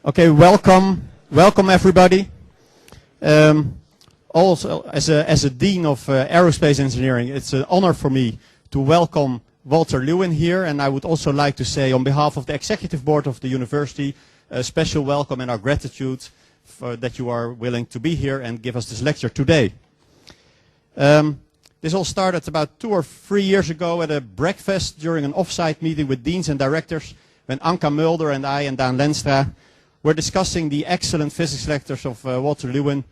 Okay, welcome everybody. Also, as a Dean of Aerospace Engineering, it's an honor for me to welcome Walter Lewin here, and I would also like to say on behalf of the Executive Board of the University, a special welcome and our gratitude for that you are willing to be here and give us this lecture today. This all started about 2 or 3 years ago at a breakfast during an off-site meeting with deans and directors when Anka Mulder and I and Daan Lenstra were discussing the excellent physics lectures of Walter Lewin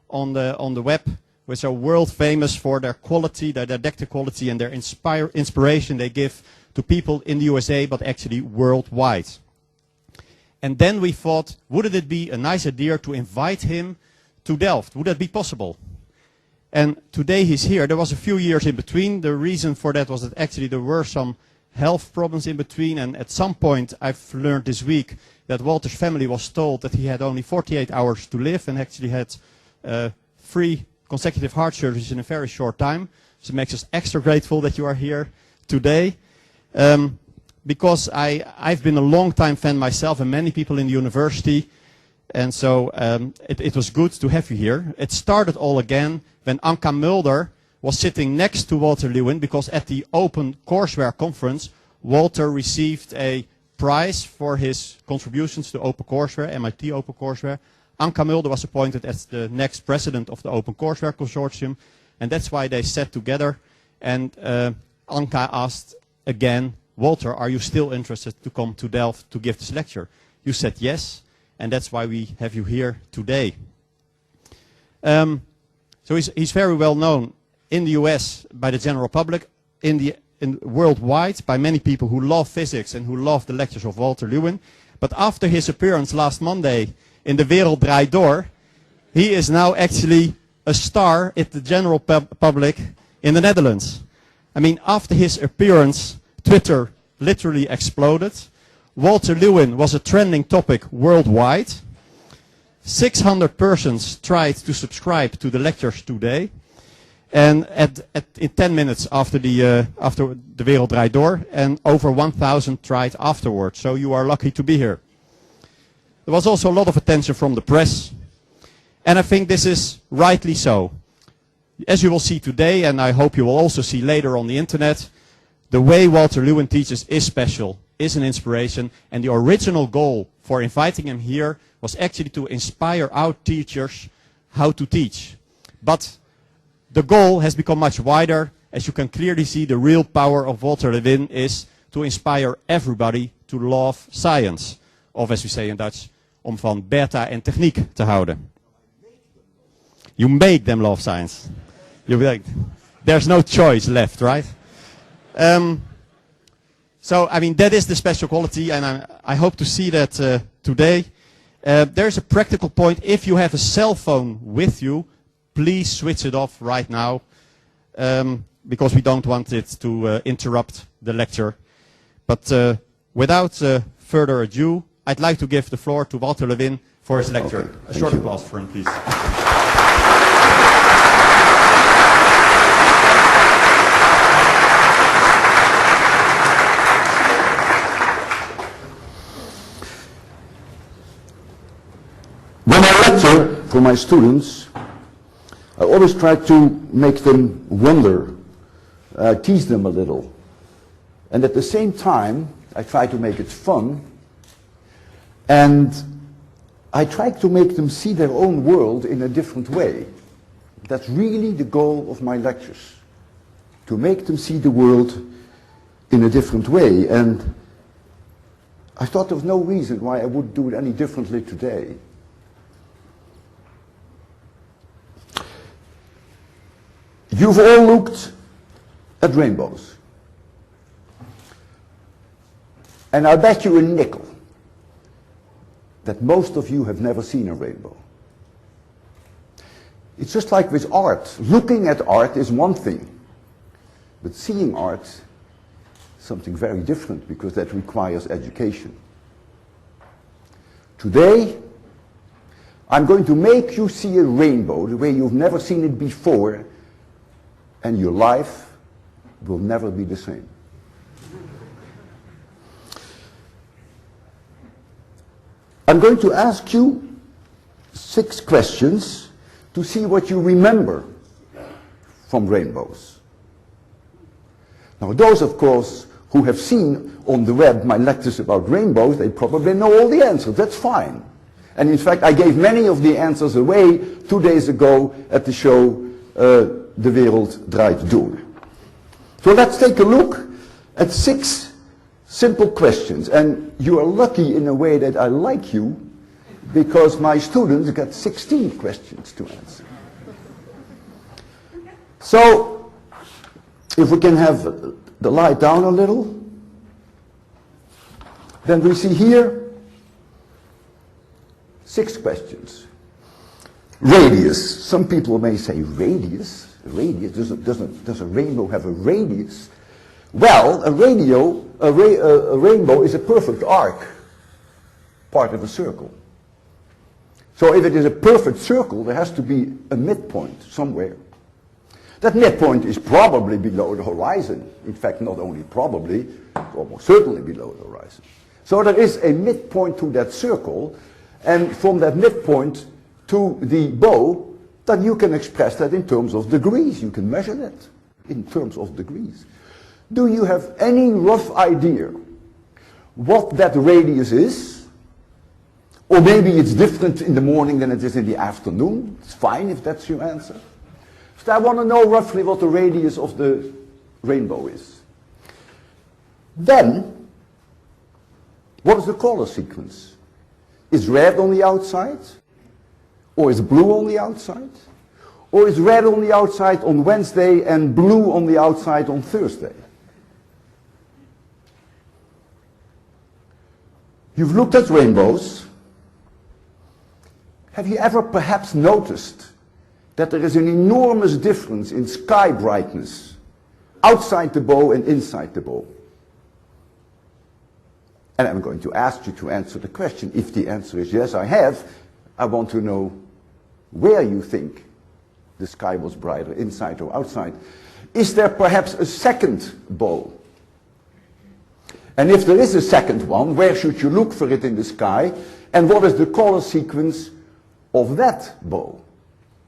on the web, which are world famous for their quality, their didactic quality and their inspiration they give to people in the USA but actually worldwide. And then we thought, wouldn't it be a nice idea to invite him to Delft? Would that be possible? And today he's here. There was a few years in between. The reason for that was that actually there were some health problems in between, and at some point I've learned this week that Walter's family was told that he had only 48 hours to live and actually had 3 consecutive heart surgeries in a very short time. So it makes us extra grateful that you are here today. Because I've been a long time fan myself and many people in the university, and so it was good to have you here. It started all again when Anka Mulder was sitting next to Walter Lewin, because at the Open Courseware conference, Walter received a prize for his contributions to Open Courseware, MIT Open Courseware. Anka Mulder was appointed as the next president of the Open Courseware Consortium, and that's why they sat together, and Anka asked again, Walter, are you still interested to come to Delft to give this lecture? You said yes, and that's why we have you here today. So he's very well known in the US by the general public, worldwide by many people who love physics and who love the lectures of Walter Lewin. But after his appearance last Monday in De Wereld Draait Door, he is now actually a star at the general public in the Netherlands. I mean, after his appearance, Twitter literally exploded. Walter Lewin was a trending topic worldwide. 600 persons tried to subscribe to the lectures today. And in 10 minutes after the Wereld Draait Door, and over 1,000 tried afterwards. So you are lucky to be here. There was also a lot of attention from the press. And I think this is rightly so. As you will see today, and I hope you will also see later on the internet, the way Walter Lewin teaches is special, is an inspiration, and the original goal for inviting him here was actually to inspire our teachers how to teach. But the goal has become much wider. As you can clearly see, the real power of Walter Lewin is to inspire everybody to love science. Of, as we say in Dutch, om van beta en techniek te houden. You make them love science. There's no choice left, right? So, I mean, that is the special quality, and I hope to see that today. There's a practical point. If you have a cell phone with you, please switch it off right now, because we don't want it to interrupt the lecture. But without further ado, I'd like to give the floor to Walter Lewin for his lecture. Okay. A short applause for him, please. When I lecture for my students, I always try to make them wonder, tease them a little. And at the same time, I try to make it fun. And I try to make them see their own world in a different way. That's really the goal of my lectures. To make them see the world in a different way. And I thought there was no reason why I would do it any differently today. You've all looked at rainbows. And I bet you a nickel that most of you have never seen a rainbow. It's just like with art. Looking at art is one thing, but seeing art is something very different, because that requires education. Today, I'm going to make you see a rainbow the way you've never seen it before, and your life will never be the same. I'm going to ask you 6 questions to see what you remember from rainbows. Now those, of course, who have seen on the web my lectures about rainbows, they probably know all the answers. That's fine. And in fact, I gave many of the answers away 2 days ago at the show De Wereld Draait Door. So let's take a look at 6 simple questions. And you are lucky in a way that I like you, because my students got 16 questions to answer. So, if we can have the light down a little, then we see here 6 questions. Radius. Some people may say radius. Radius? Does a rainbow have a radius? Well, a rainbow is a perfect arc, part of a circle. So if it is a perfect circle, there has to be a midpoint somewhere. That midpoint is probably below the horizon. In fact, not only probably, almost certainly below the horizon. So there is a midpoint to that circle, and from that midpoint to the bow, then you can express that in terms of degrees. You can measure that in terms of degrees. Do you have any rough idea what that radius is? Or maybe it's different in the morning than it is in the afternoon. It's fine if that's your answer. So I want to know roughly what the radius of the rainbow is. Then, what is the color sequence? Is red on the outside? Or is blue on the outside? Or is red on the outside on Wednesday and blue on the outside on Thursday? You've looked at rainbows. Have you ever perhaps noticed that there is an enormous difference in sky brightness outside the bow and inside the bow? And I'm going to ask you to answer the question. If the answer is yes, I have, I want to know where you think the sky was brighter, inside or outside. Is there perhaps a second bow? And if there is a second one, where should you look for it in the sky? And what is the color sequence of that bow?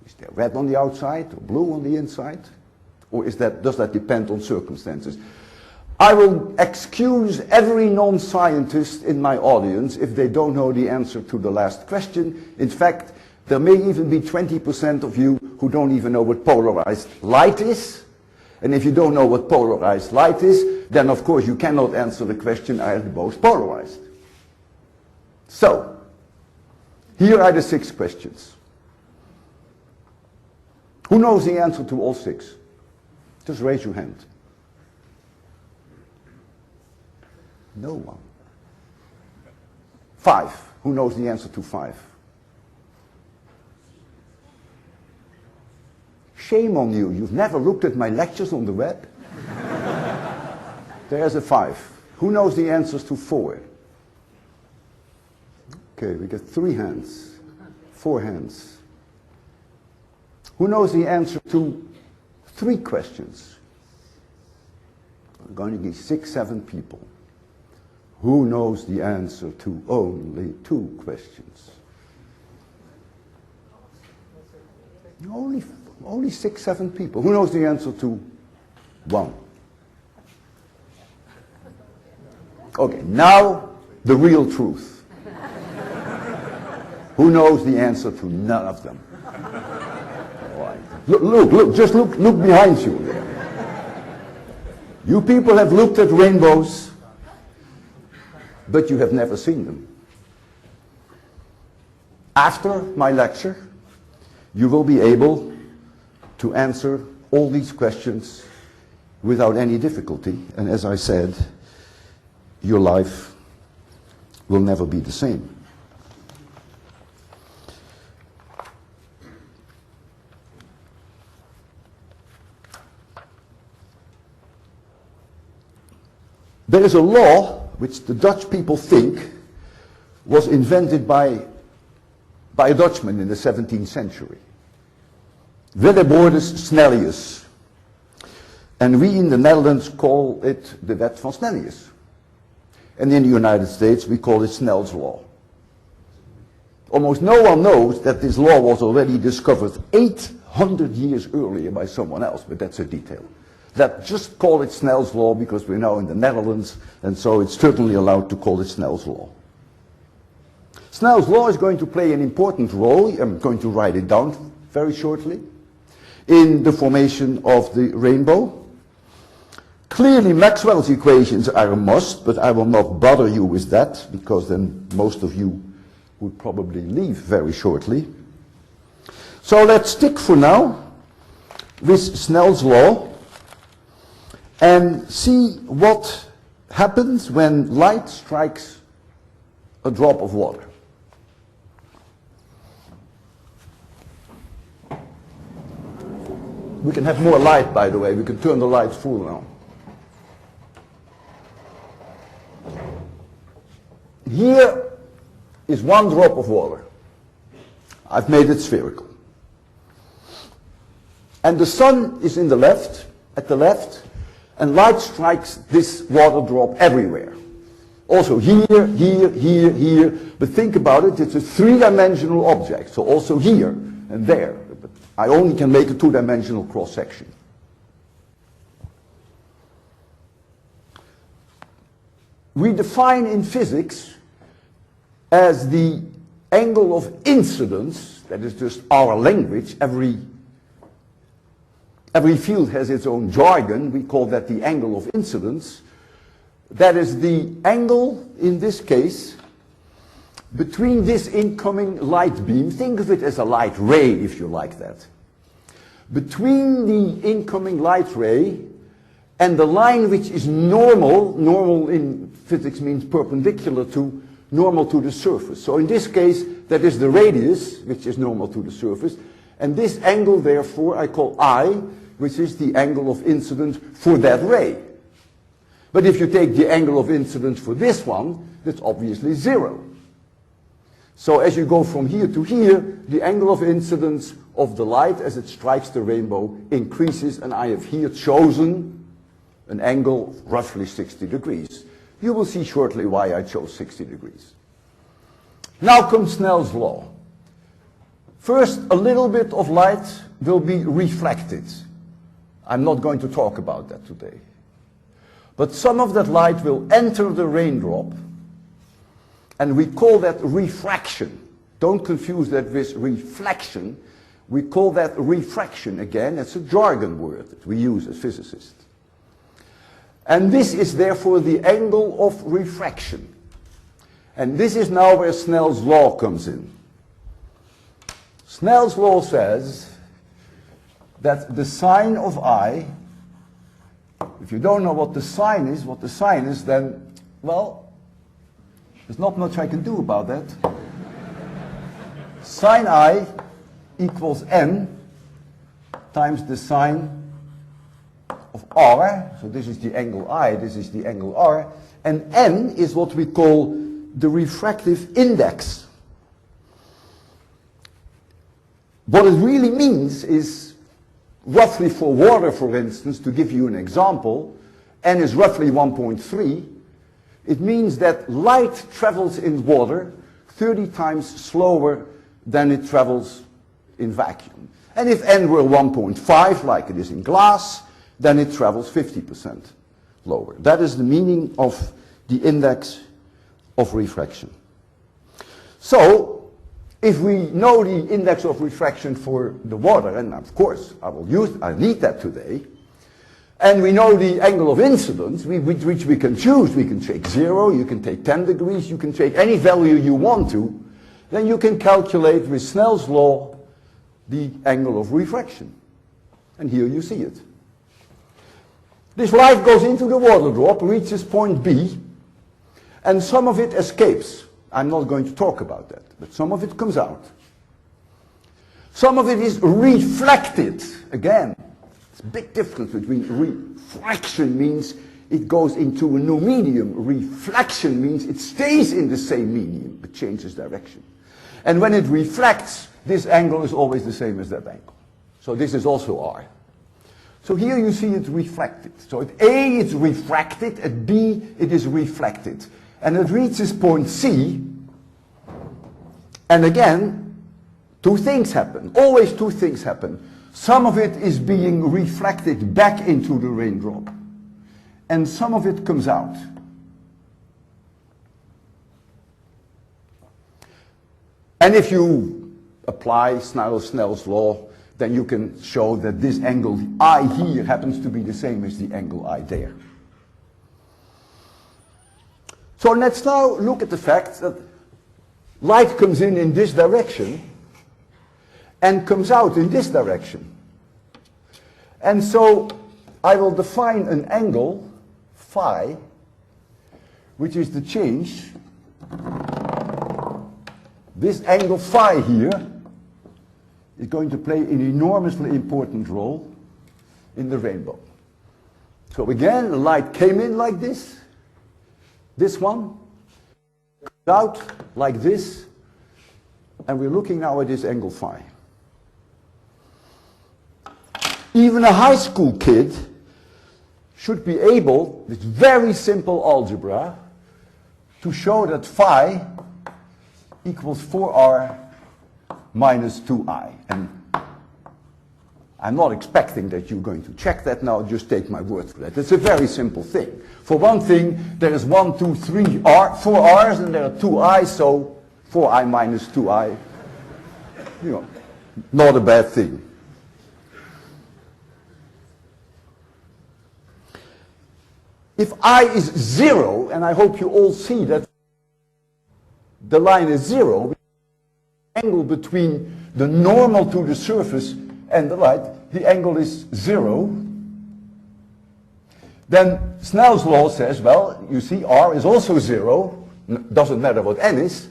Is there red on the outside or blue on the inside? Or does that depend on circumstances? I will excuse every non-scientist in my audience if they don't know the answer to the last question. In fact, there may even be 20% of you who don't even know what polarized light is. And if you don't know what polarized light is, then of course you cannot answer the question, are the bows polarized? So, here are the 6 questions. Who knows the answer to all 6? Just raise your hand. No one. 5. Who knows the answer to 5? Shame on you. You've never looked at my lectures on the web? There's a 5. Who knows the answers to 4? Okay, we got 3 hands. 4 hands. Who knows the answer to 3 questions? There are going to be 6, 7 people. Who knows the answer to only 2 questions? Only 6, 7 people. Who knows the answer to 1? Okay, now the real truth. Who knows the answer to none of them? All right. Look behind you there. You people have looked at rainbows, but you have never seen them. After my lecture, you will be able to answer all these questions without any difficulty. And as I said, your life will never be the same. There is a law which the Dutch people think was invented by a Dutchman in the 17th century. Willebordus Snellius. And we in the Netherlands call it the Wet van Snellius. And in the United States we call it Snells Law. Almost no one knows that this law was already discovered 800 years earlier by someone else, but that's a detail. Just call it Snell's Law because we're now in the Netherlands, and so it's certainly allowed to call it Snell's Law. Snell's Law is going to play an important role, I'm going to write it down very shortly, in the formation of the rainbow. Clearly Maxwell's equations are a must, but I will not bother you with that, because then most of you would probably leave very shortly. So let's stick for now with Snell's Law and see what happens when light strikes a drop of water. We can have more light, by the way. We can turn the lights full now. Here is one drop of water. I've made it spherical. And the sun is at the left, and light strikes this water drop everywhere. Also here, here, here, here. But think about it, it's a three-dimensional object, so also here and there. But I only can make a two-dimensional cross-section. We define in physics as the angle of incidence, that is just our language, every field has its own jargon, we call that the angle of incidence. That is the angle, in this case, between this incoming light beam, think of it as a light ray if you like that, between the incoming light ray and the line which is normal in physics means perpendicular to normal to the surface. So in this case, that is the radius, which is normal to the surface, and this angle, therefore, I call I, which is the angle of incidence for that ray. But if you take the angle of incidence for this one, that's obviously 0. So as you go from here to here, the angle of incidence of the light as it strikes the rainbow increases, and I have here chosen an angle of roughly 60 degrees. You will see shortly why I chose 60 degrees. Now comes Snell's law. First, a little bit of light will be reflected. I'm not going to talk about that today. But some of that light will enter the raindrop, and we call that refraction. Don't confuse that with reflection. We call that refraction again. It's a jargon word that we use as physicists. And this is therefore the angle of refraction. And this is now where Snell's law comes in. Snell's law says that the sine of I, if you don't know what the sine is, then, well, there's not much I can do about that. Sine I equals n times the sine of r, so this is the angle I, this is the angle r, and n is what we call the refractive index. What it really means is, roughly for water, for instance, to give you an example, n is roughly 1.3, it means that light travels in water 30 times slower than it travels in vacuum. And if n were 1.5, like it is in glass, then it travels 50% lower. That is the meaning of the index of refraction. So, if we know the index of refraction for the water, and of course I need that today, and we know the angle of incidence, which we can choose. We can take 0, you can take 10 degrees, you can take any value you want to, then you can calculate with Snell's law the angle of refraction. And here you see it. This light goes into the water drop, reaches point B, and some of it escapes. I'm not going to talk about that, but some of it comes out. Some of it is reflected. Again, it's a big difference between refraction means it goes into a new medium. Reflection means it stays in the same medium, but changes direction. And when it reflects, this angle is always the same as that angle. So this is also R. So here you see it reflected. So at A it's refracted, at B it is reflected. And it reaches point C, And again, two things happen. Always two things happen. Some of it is being reflected back into the raindrop, and some of it comes out. And if you apply Snell's law, then you can show that this angle I here happens to be the same as the angle I there. So let's now look at the fact that light comes in this direction and comes out in this direction. And so I will define an angle, phi, which is the change. This angle phi here is going to play an enormously important role in the rainbow. So again, the light came in like this one, comes out like this, and we're looking now at this angle phi. Even a high school kid should be able, with very simple algebra, to show that phi equals 4r minus 2i. And I'm not expecting that you're going to check that now, just take my word for that. It's a very simple thing. For one thing, there is 1, 2, 3 r, 4 r's, and there are 2 i's, so 4i minus 2i, you know, not a bad thing. If I is 0, and I hope you all see that the line is 0, the angle between the normal to the surface and the light, the angle is 0, then Snell's law says, well, you see, r is also 0, doesn't matter what n is,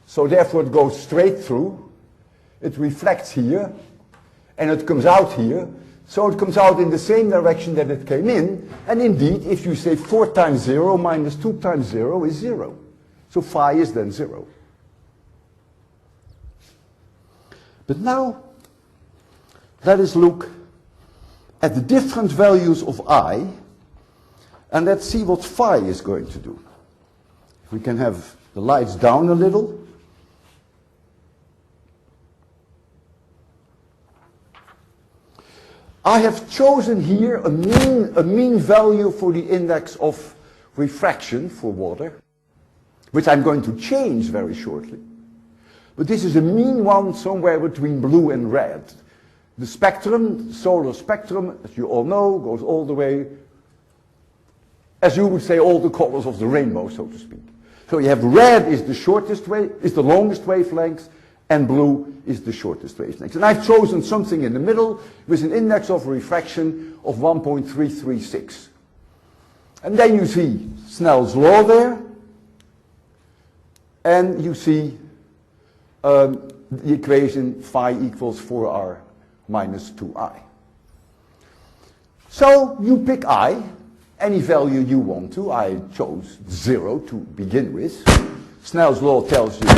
so therefore it goes straight through, it reflects here, and it comes out here, so it comes out in the same direction that it came in, and indeed, if you say 4 times 0 minus 2 times 0 is 0. So phi is then 0. But now, let us look at the different values of I, and let's see what phi is going to do. If we can have the lights down a little. I have chosen here a mean value for the index of refraction for water, which I'm going to change very shortly. But this is a mean one somewhere between blue and red. The spectrum, solar spectrum, as you all know, goes all the way, as you would say, all the colors of the rainbow, so to speak. So you have red is the shortest is the longest wavelength, and blue is the shortest wavelength. And I've chosen something in the middle with an index of refraction of 1.336. And then you see Snell's law there, and you see the equation phi equals 4r minus 2i. So you pick I, any value you want to. I chose 0 to begin with. Snell's law tells you,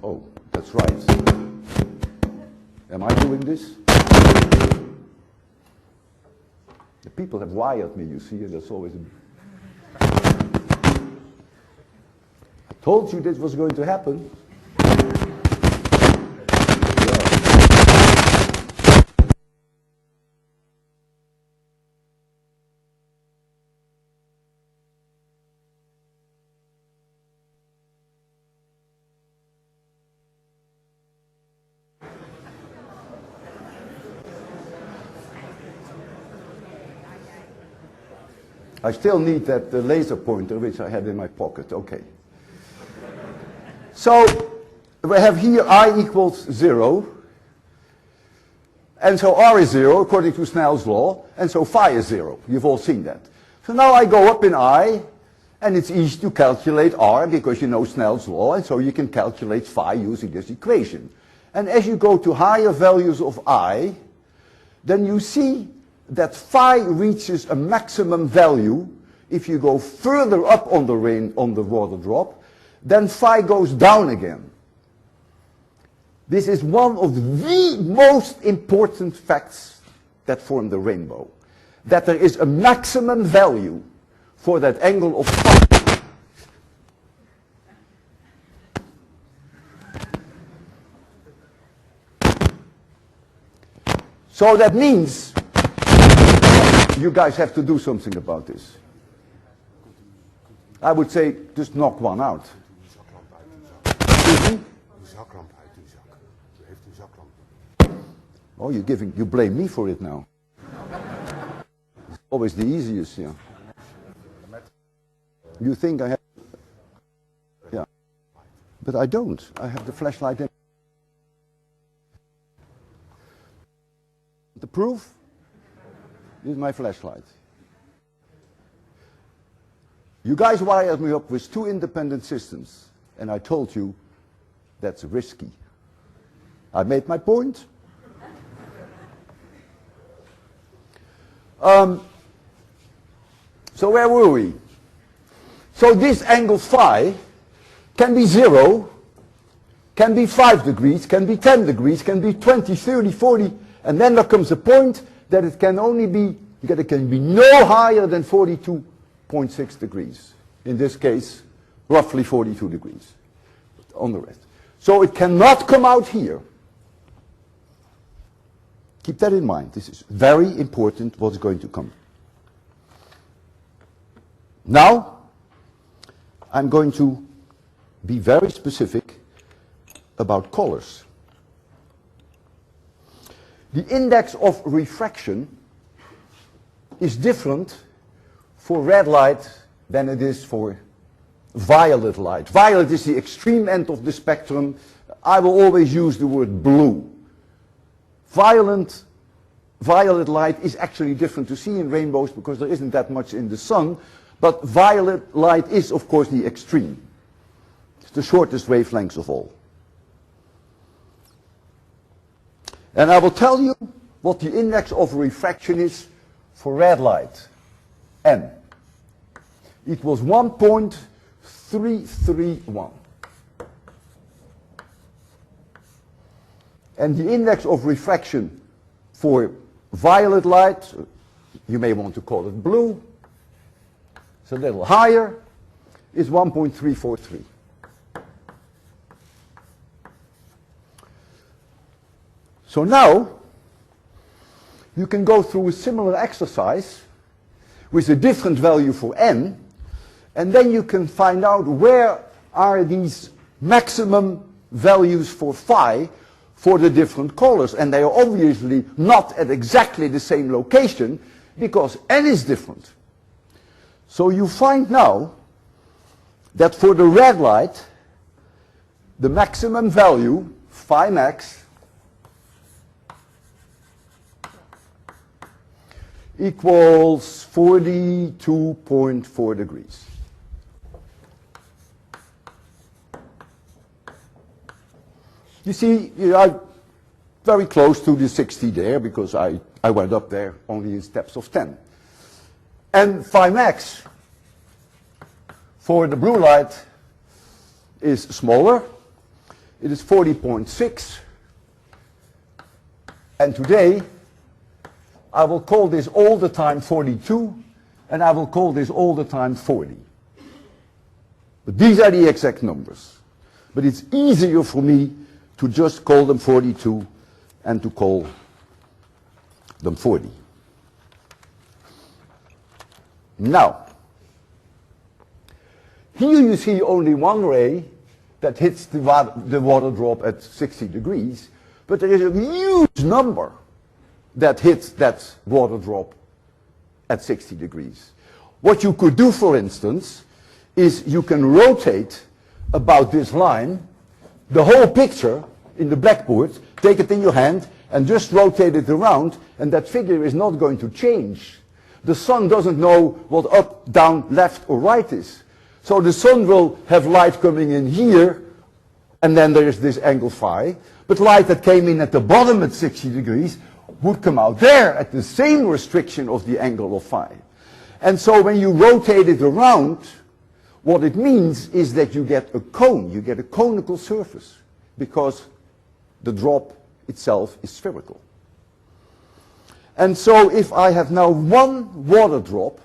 oh, that's right. Am I doing this? The people have wired me, you see, and that's always a... I told you this was going to happen. I still need that laser pointer which I had in my pocket. Okay. So we have here I equals 0. And so r is 0 according to Snell's law. And so phi is 0. You've all seen that. So now I go up in I, and it's easy to calculate r because you know Snell's law, and so you can calculate phi using this equation. And as you go to higher values of I, then you see that phi reaches a maximum value if you go further up on the water drop, then phi goes down again. This is one of the most important facts that form the rainbow, that there is a maximum value for that angle of phi. So that means you guys have to do something about this. I would say just knock one out. Excuse me? Oh, you blame me for it now. It's always the easiest, yeah. You think I have, yeah. But I don't. I have the flashlight in. The proof is my flashlight. You guys wired me up with 2 independent systems, and I told you that's risky. I made my point. So where were we? So this angle phi can be 0, can be 5 degrees, can be 10 degrees, can be 20, 30, 40, and then there comes a point that it can only be, that it can be no higher than 42.6 degrees. In this case, roughly 42 degrees on the rest. So it cannot come out here. Keep that in mind. This is very important what's going to come. Now, I'm going to be very specific about colors. The index of refraction is different for red light than it is for violet light. Violet is the extreme end of the spectrum. I will always use the word blue. Violet light is actually different to see in rainbows because there isn't that much in the sun, but violet light is, of course, the extreme. It's the shortest wavelengths of all. And I will tell you what the index of refraction is for red light, N. Equals 1.331. And the index of refraction for violet light, you may want to call it blue, it's a little higher, is 1.343. So now, you can go through a similar exercise with a different value for N, and then you can find out where are these maximum values for phi for the different colors. And they are obviously not at exactly the same location because N is different. So you find now that for the red light, the maximum value, phi max, equals 42.4 degrees. You see, I'm very close to the 60 there because I went up there only in steps of 10. And phi max for the blue light is smaller. It is 40.6. And today, I will call this all the time 42, and I will call this all the time 40. But these are the exact numbers. But it's easier for me to just call them 42 and to call them 40. Now, here you see only one ray that hits the water drop at 60 degrees, but there is a huge number that hits that water drop at 60 degrees. What you could do, for instance, is you can rotate about this line the whole picture in the blackboard, take it in your hand and just rotate it around, and that figure is not going to change. The sun doesn't know what up, down, left or right is. So the sun will have light coming in here, and then there is this angle phi, but light that came in at the bottom at 60 degrees would come out there at the same restriction of the angle of phi. And so when you rotate it around, what it means is that you get a cone, you get a conical surface, because the drop itself is spherical. And so if I have now one water drop,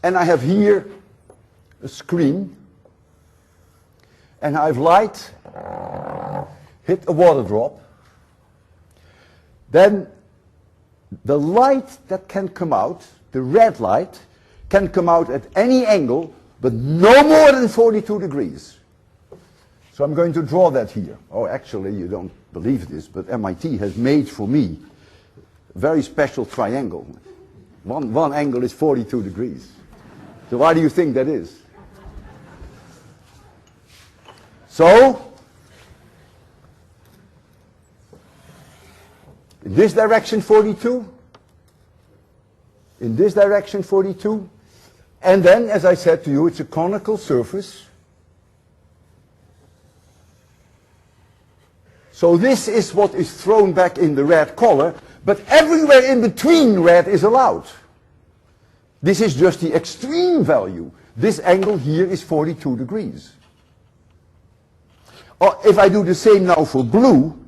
and I have here a screen, and I have light hit a water drop, then the light that can come out, the red light, can come out at any angle, but no more than 42 degrees. So I'm going to draw that here. Oh, actually, you don't believe this, but MIT has made for me a very special triangle. One angle is 42 degrees. So why do you think that is? So, in this direction 42, in this direction 42, and then, as I said to you, it's a conical surface. So this is what is thrown back in the red color, but everywhere in between red is allowed. This is just the extreme value. This angle here is 42 degrees. Or if I do the same now for blue,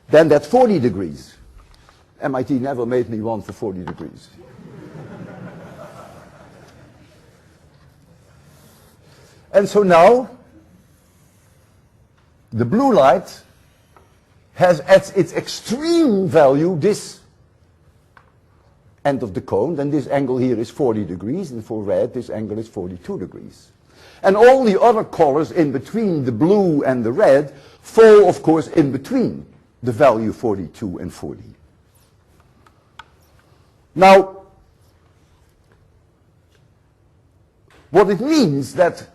then that's 40 degrees. MIT never made me one for 40 degrees. And so now, the blue light has at its extreme value this end of the cone, then this angle here is 40 degrees, and for red this angle is 42 degrees. And all the other colors in between the blue and the red fall, of course, in between the value 42 and 40. Now, what it means that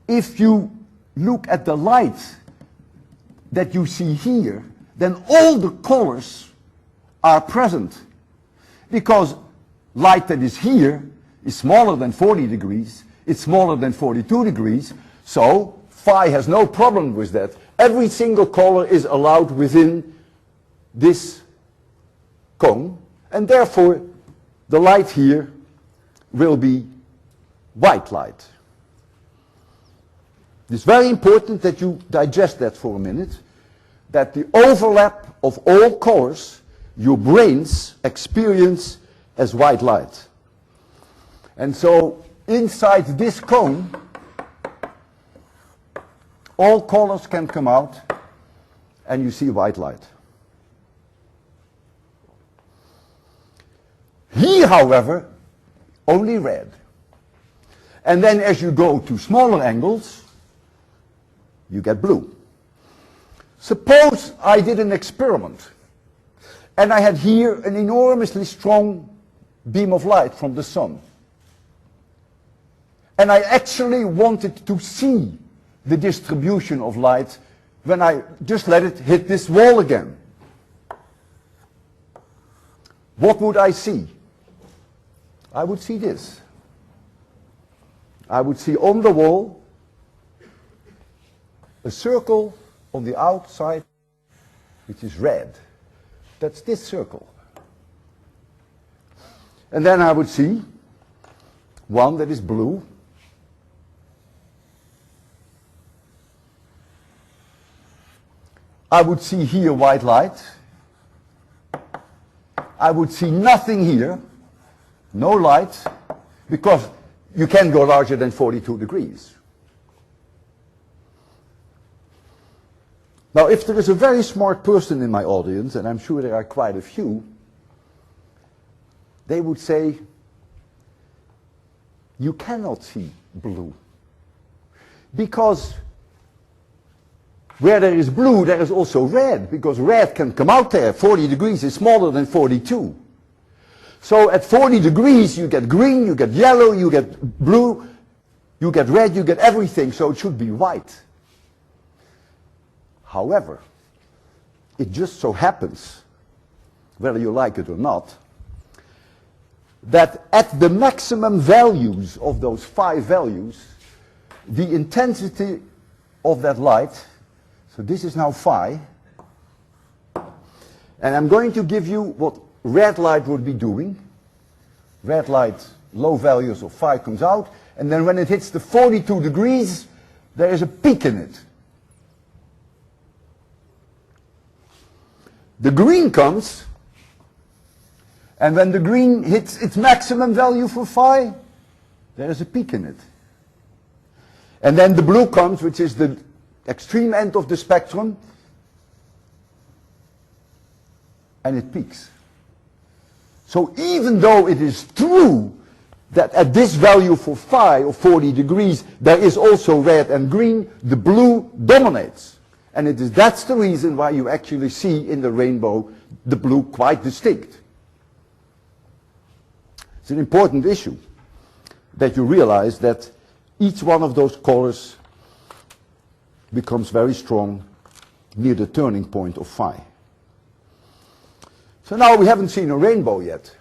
if you look at the light that you see here, then all the colors are present. Because light that is here is smaller than 40 degrees, it's smaller than 42 degrees, so phi has no problem with that. Every single color is allowed within this cone, and therefore the light here will be white light. It's very important that you digest that for a minute, that the overlap of all colors your brains experience as white light. And so inside this cone, all colors can come out and you see white light. Here, however, only red. And then as you go to smaller angles, you get blue. Suppose I did an experiment and I had here an enormously strong beam of light from the sun. And I actually wanted to see the distribution of light when I just let it hit this wall again. What would I see? I would see this. I would see on the wall a circle on the outside which is red. That's this circle. And then I would see one that is blue. I would see here white light. I would see nothing here, no light, because you can't go larger than 42 degrees. Now, if there is a very smart person in my audience, and I'm sure there are quite a few, they would say, you cannot see blue. Because where there is blue, there is also red, because red can come out there. 40 degrees is smaller than 42. So at 40 degrees, you get green, you get yellow, you get blue, you get red, you get everything, so it should be white. However, it just so happens, whether you like it or not, that at the maximum values of those 5 values, the intensity of that light, so this is now phi, and I'm going to give you what red light would be doing. Red light, low values of phi comes out, and then when it hits the 42 degrees, there is a peak in it. The green comes, and when the green hits its maximum value for phi, there is a peak in it. And then the blue comes, which is the extreme end of the spectrum, and it peaks. So even though it is true that at this value for phi of 40 degrees there is also red and green, the blue dominates. And that's the reason why you actually see in the rainbow the blue quite distinct. It's an important issue that you realize that each one of those colors becomes very strong near the turning point of phi. So now we haven't seen a rainbow yet.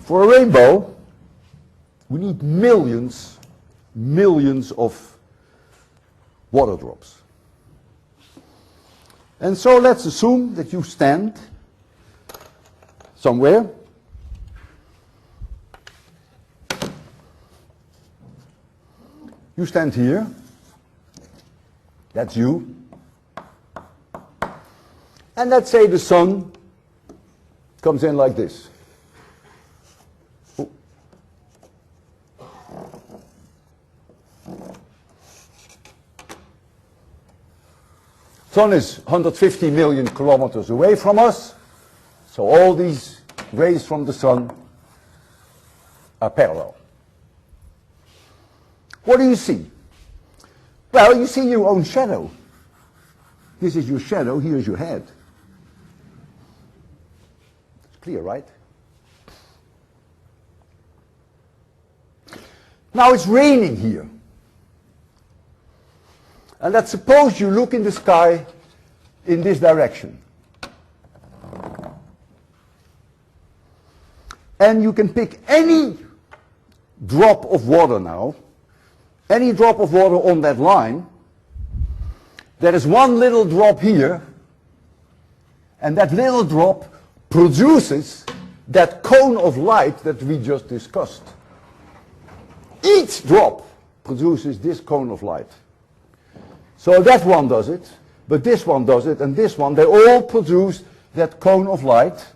For a rainbow, we need millions of water drops. And so let's assume that you stand somewhere. You stand here. That's you. And let's say the sun comes in like this. Oh. Sun is 150 million kilometers away from us, so all these rays from the sun are parallel. What do you see? Well, you see your own shadow. This is your shadow, here is your head. It's clear, right? Now it's raining here. And let's suppose you look in the sky in this direction. And you can pick any drop of water now, any drop of water on that line. There is one little drop here, and that little drop produces that cone of light that we just discussed. Each drop produces this cone of light. So that one does it, but this one does it, and this one, they all produce that cone of light,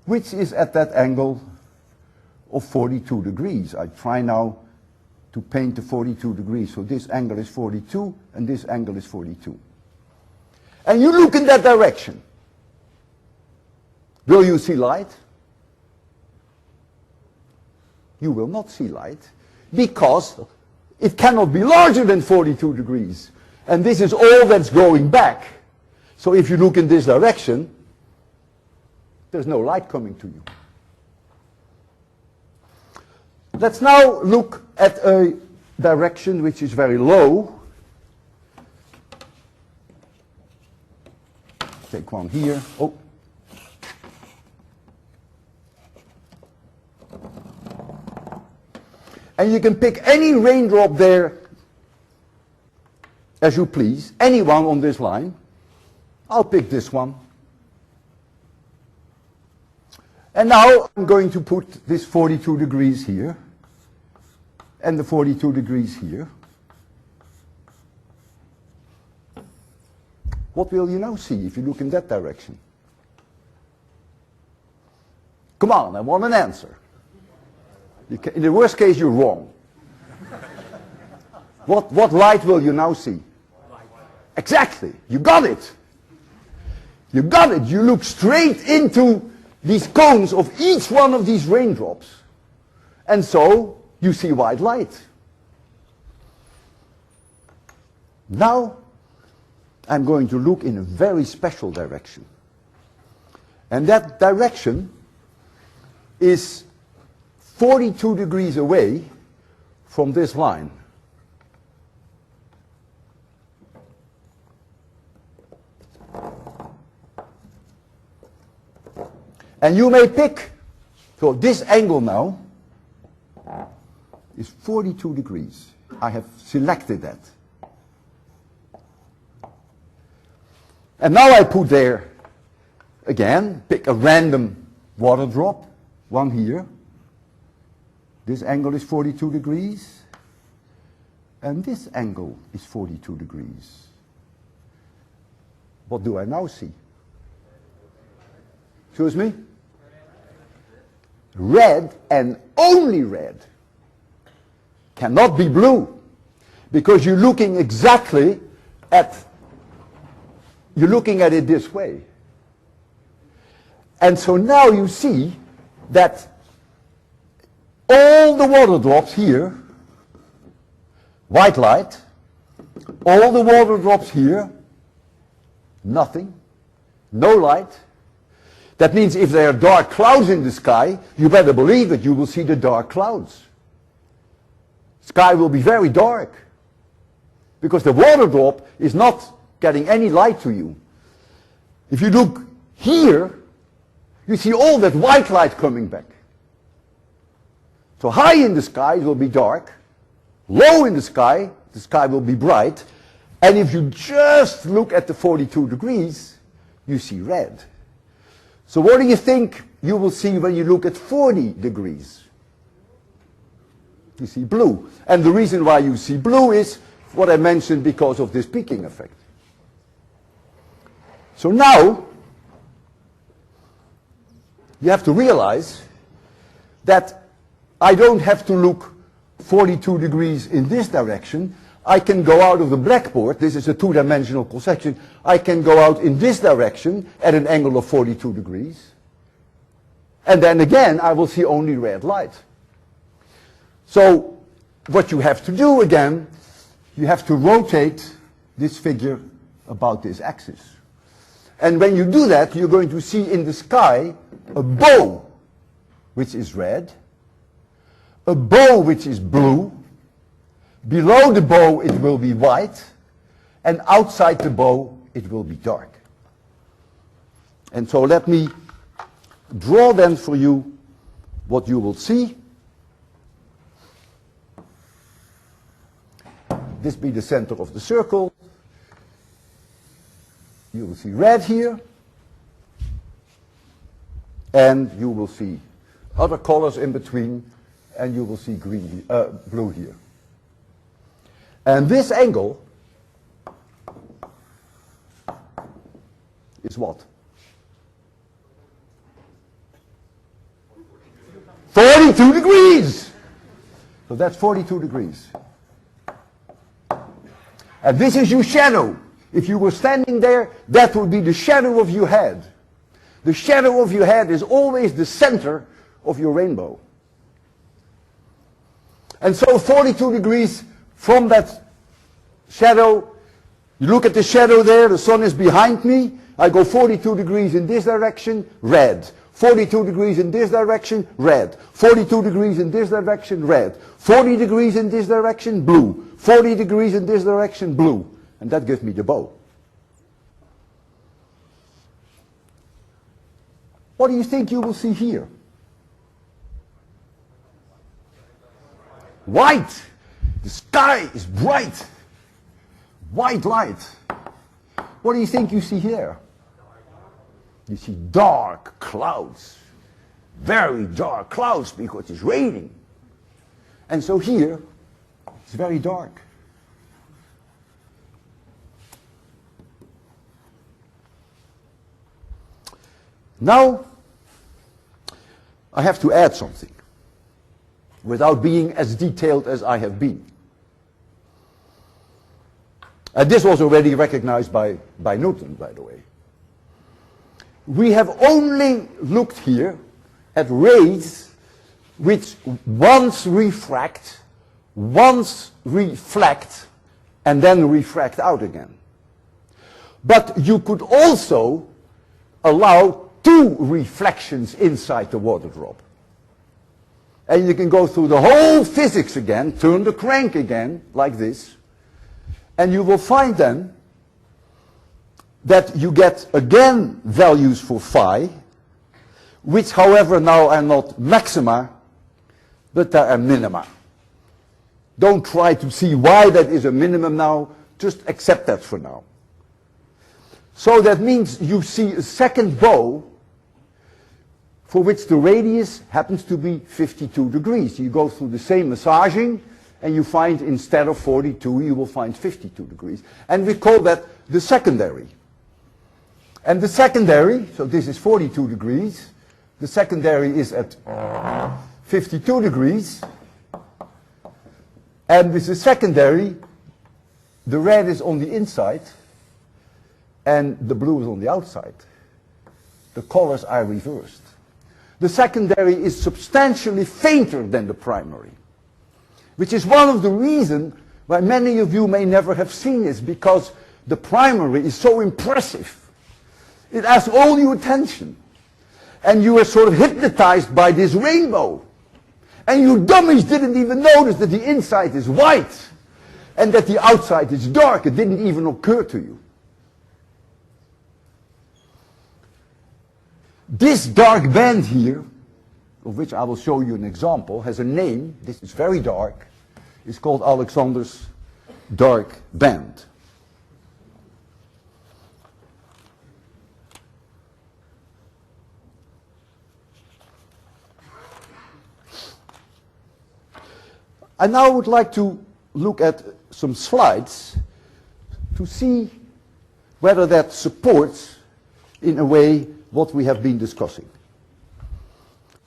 which is at that angle of 42 degrees. I try now to paint the 42 degrees. So this angle is 42, and this angle is 42. And you look in that direction. Will you see light? You will not see light, because it cannot be larger than 42 degrees. And this is all that's going back. So if you look in this direction, there's no light coming to you. Let's now look at a direction which is very low. Take one here. Oh. And you can pick any raindrop there as you please, anyone on this line. I'll pick this one. And now I'm going to put this 42 degrees here, and the 42 degrees here. What will you now see if you look in that direction? Come on, I want an answer. In the worst case, you're wrong. What light will you now see? Exactly, you got it. You got it. You look straight into these cones of each one of these raindrops. And so you see white light. Now I'm going to look in a very special direction. And that direction is 42 degrees away from this line. And you may pick, so this angle now is 42 degrees. I have selected that. And now I put there, again, pick a random water drop, one here. This angle is 42 degrees. And this angle is 42 degrees. What do I now see? Excuse me? Red, and only red. Cannot be blue, because you're looking exactly at you're looking at it this way. And so now you see that all the water drops here, white light, all the water drops here, nothing, no light. That means if there are dark clouds in the sky, you better believe that you will see the dark clouds. Sky will be very dark because the water drop is not getting any light to you. If you look here, you see all that white light coming back. So high in the sky it will be dark, low in the sky will be bright, and if you just look at the 42 degrees, you see red. So what do you think you will see when you look at 40 degrees? You see blue. And the reason why you see blue is what I mentioned because of this peaking effect. So now, you have to realize that I don't have to look 42 degrees in this direction. I can go out of the blackboard, this is a two-dimensional cross-section, I can go out in this direction at an angle of 42 degrees. And then again, I will see only red light. So, what you have to do again, you have to rotate this figure about this axis. And when you do that, you're going to see in the sky a bow, which is red, a bow which is blue, below the bow it will be white, and outside the bow it will be dark. And so let me draw then for you what you will see. This be the center of the circle. You will see red here, and you will see other colors in between, and you will see green, blue here. And this angle is what? 42 degrees! So that's 42 degrees. And this is your shadow. If you were standing there, that would be the shadow of your head. The shadow of your head is always the center of your rainbow. And so 42 degrees from that shadow, you look at the shadow there, the sun is behind me, I go 42 degrees in this direction, red. 42 degrees in this direction, red. 42 degrees in this direction, red. 40 degrees in this direction, blue. 40 degrees in this direction, blue. And that gives me the bow. What do you think you will see here? White. The sky is bright. White light. What do you think you see here? You see dark clouds. Very dark clouds because it's raining. And so here, it's very dark. Now, I have to add something, without being as detailed as I have been. And this was already recognized by Newton, by the way. We have only looked here at rays which once refract, once reflect, and then refract out again. But you could also allow two reflections inside the water drop. And you can go through the whole physics again, turn the crank again, like this, and you will find then that you get again values for phi, which however now are not maxima, but they are minima. Don't try to see why that is a minimum now, just accept that for now. So that means you see a second bow for which the radius happens to be 52 degrees. You go through the same massaging and you find instead of 42 you will find 52 degrees. And we call that the secondary. And the secondary, so this is 42 degrees, the secondary is at 52 degrees, and with the secondary, the red is on the inside, and the blue is on the outside. The colors are reversed. The secondary is substantially fainter than the primary, which is one of the reasons why many of you may never have seen this, because the primary is so impressive. It has all your attention. And you are sort of hypnotized by this rainbow. And you dummies didn't even notice that the inside is white and that the outside is dark. It didn't even occur to you. This dark band here, of which I will show you an example, has a name. This is very dark. It's called Alexander's dark band. I now would like to look at some slides to see whether that supports, in a way, what we have been discussing.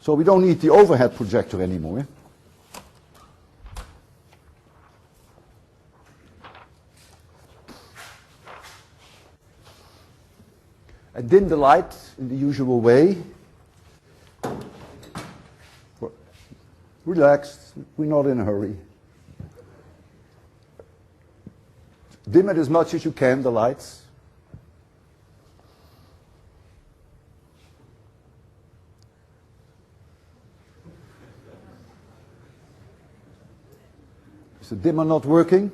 So we don't need the overhead projector anymore. I dim the light in the usual way. Relax, we're not in a hurry. Dim it as much as you can, the lights. Is the dimmer not working?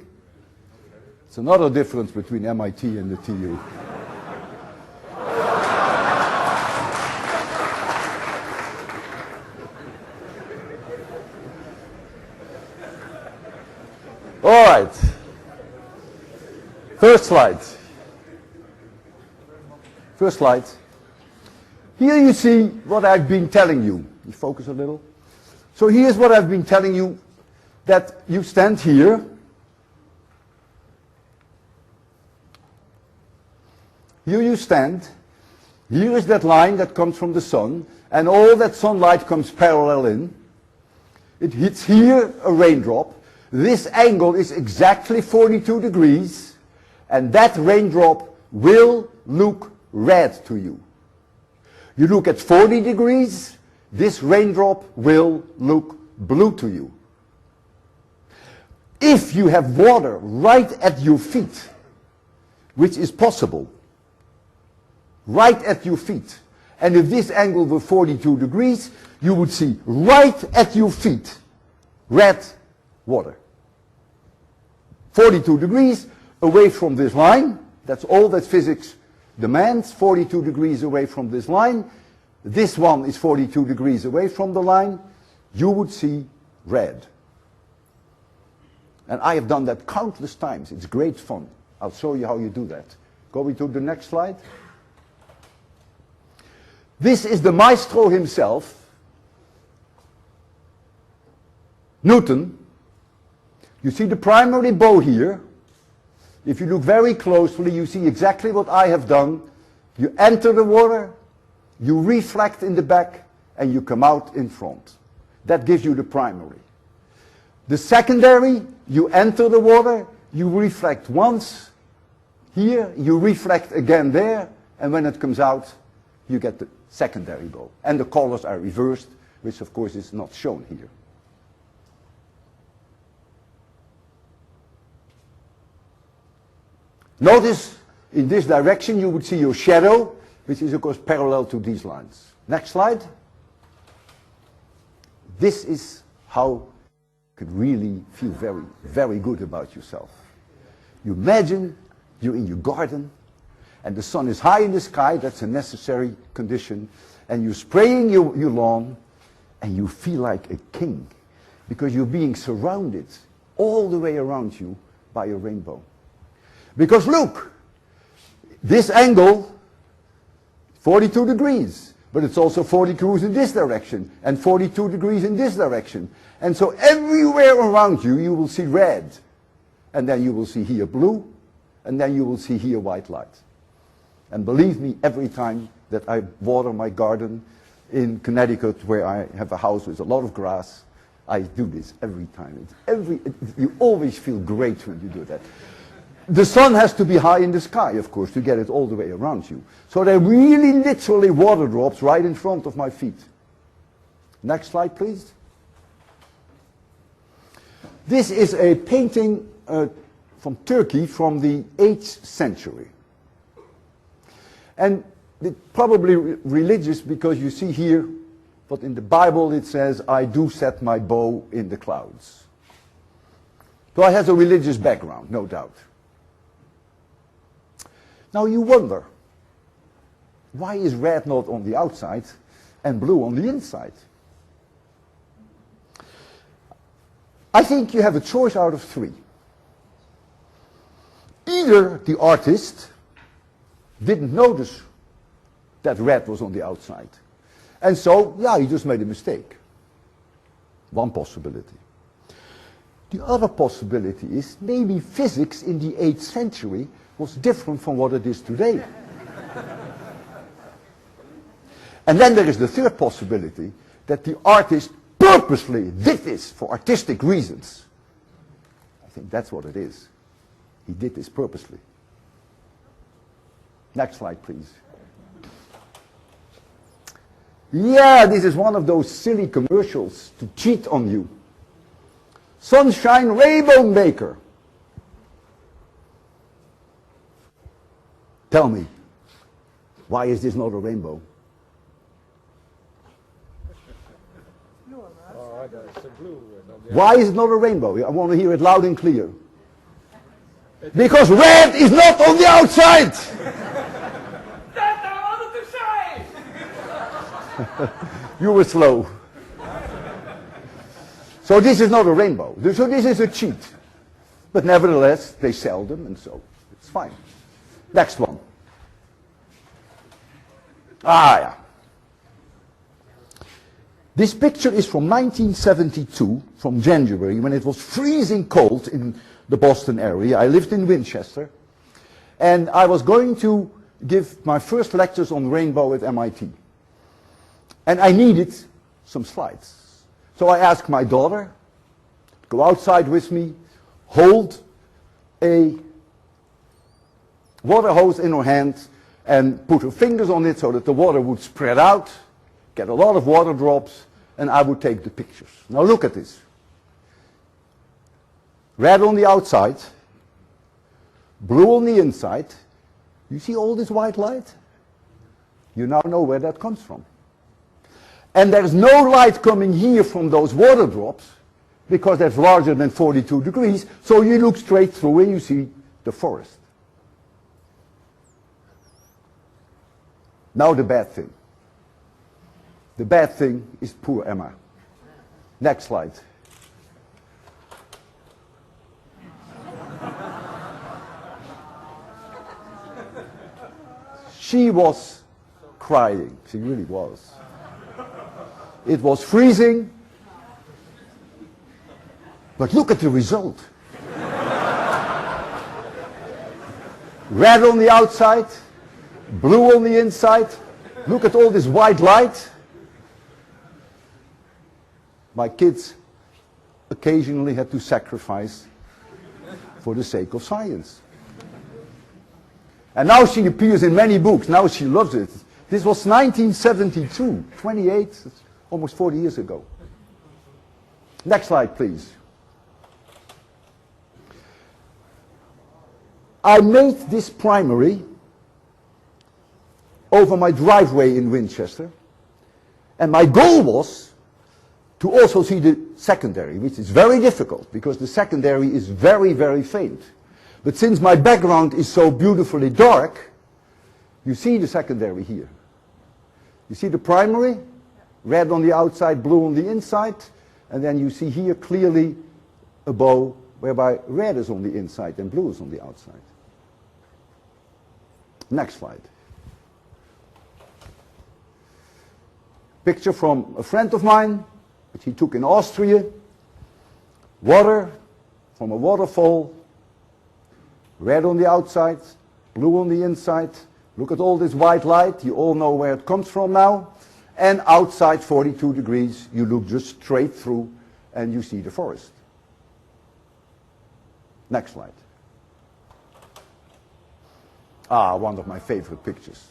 It's another difference between MIT and the TU. All right. First slide. First slide. Here you see what I've been telling you. You focus a little. So here's what I've been telling you, that you stand here. Here you stand. Here is that line that comes from the sun, and all that sunlight comes parallel in. It hits here a raindrop. This angle is exactly 42 degrees, and that raindrop will look red to you. You look at 40 degrees, this raindrop will look blue to you. If you have water right at your feet, which is possible, right at your feet, and if this angle were 42 degrees, you would see right at your feet red water. 42 degrees away from this line, that's all that physics demands, 42 degrees away from this line. This one is 42 degrees away from the line. You would see red. And I have done that countless times. It's great fun. I'll show you how you do that. Going to the next slide. This is the maestro himself, Newton. You see the primary bow here. If you look very closely, you see exactly what I have done. You enter the water, you reflect in the back, and you come out in front. That gives you the primary. The secondary, you enter the water, you reflect once here, you reflect again there, and when it comes out, you get the secondary bow. And the colors are reversed, which of course is not shown here. Notice in this direction you would see your shadow, which is of course parallel to these lines. Next slide. This is how you could really feel very, very good about yourself. You imagine you're in your garden and the sun is high in the sky, that's a necessary condition, and you're spraying your lawn and you feel like a king because you're being surrounded all the way around you by a rainbow. Because look, this angle, 42 degrees, but it's also 40 degrees in this direction and 42 degrees in this direction. And so everywhere around you, you will see red. And then you will see here blue, and then you will see here white light. And believe me, every time that I water my garden in Connecticut, where I have a house with a lot of grass, I do this every time. You always feel great when you do that. the sun has to be high in the sky, of course, to get it all the way around you. So they're really literally water drops right in front of my feet. Next slide, please. This is a painting from Turkey from the 8th century. And it's probably religious because you see here, but in the Bible it says, I do set my bow in the clouds. So it has a religious background, no doubt. Now you wonder, why is red not on the outside and blue on the inside? I think you have a choice out of 3. Either the artist didn't notice that red was on the outside, and so, yeah, he just made a mistake. One possibility. The other possibility is maybe physics in the 8th century was different from what it is today. And then there is the third possibility, that the artist purposely did this for artistic reasons. I think that's what it is. He did this purposely. Next slide, please. Yeah, this is one of those silly commercials to cheat on you. Sunshine Rainbow Maker. Tell me, why is this not a rainbow? Why is it not a rainbow? I want to hear it loud and clear. Because red is not on the outside! That I wanted to say! You were slow. So this is not a rainbow. So this is a cheat. But nevertheless, they sell them, and so it's fine. Next one. Ah, yeah. This picture is from 1972, from January, when it was freezing cold in the Boston area. I lived in Winchester, and I was going to give my first lectures on rainbow at MIT. And I needed some slides. So I asked my daughter to go outside with me, hold a water hose in her hand, and put her fingers on it so that the water would spread out, get a lot of water drops, and I would take the pictures. Now look at this. Red on the outside, blue on the inside. You see all this white light? You now know where that comes from. And there's no light coming here from those water drops, because that's larger than 42 degrees, so you look straight through and you see the forest. Now the bad thing. The bad thing is poor Emma. Next slide. She was crying. She really was. It was freezing. But look at the result. Red on the outside, blue on the inside. Look at all this white light. My kids occasionally had to sacrifice for the sake of science. And now she appears in many books. Now she loves it. This was 1972, 28, almost 40 years ago. Next slide, please. I made this primary over my driveway in Winchester, and my goal was to also see the secondary, which is very difficult because the secondary is very, very faint. But since my background is so beautifully dark, you see the secondary here. You see the primary, red on the outside, blue on the inside, and then you see here clearly a bow whereby red is on the inside and blue is on the outside. Next slide. Picture from a friend of mine, which he took in Austria. Water from a waterfall, red on the outside, blue on the inside. Look at all this white light. You all know where it comes from now. And outside 42 degrees, you look just straight through and you see the forest. Next slide. One of my favorite pictures,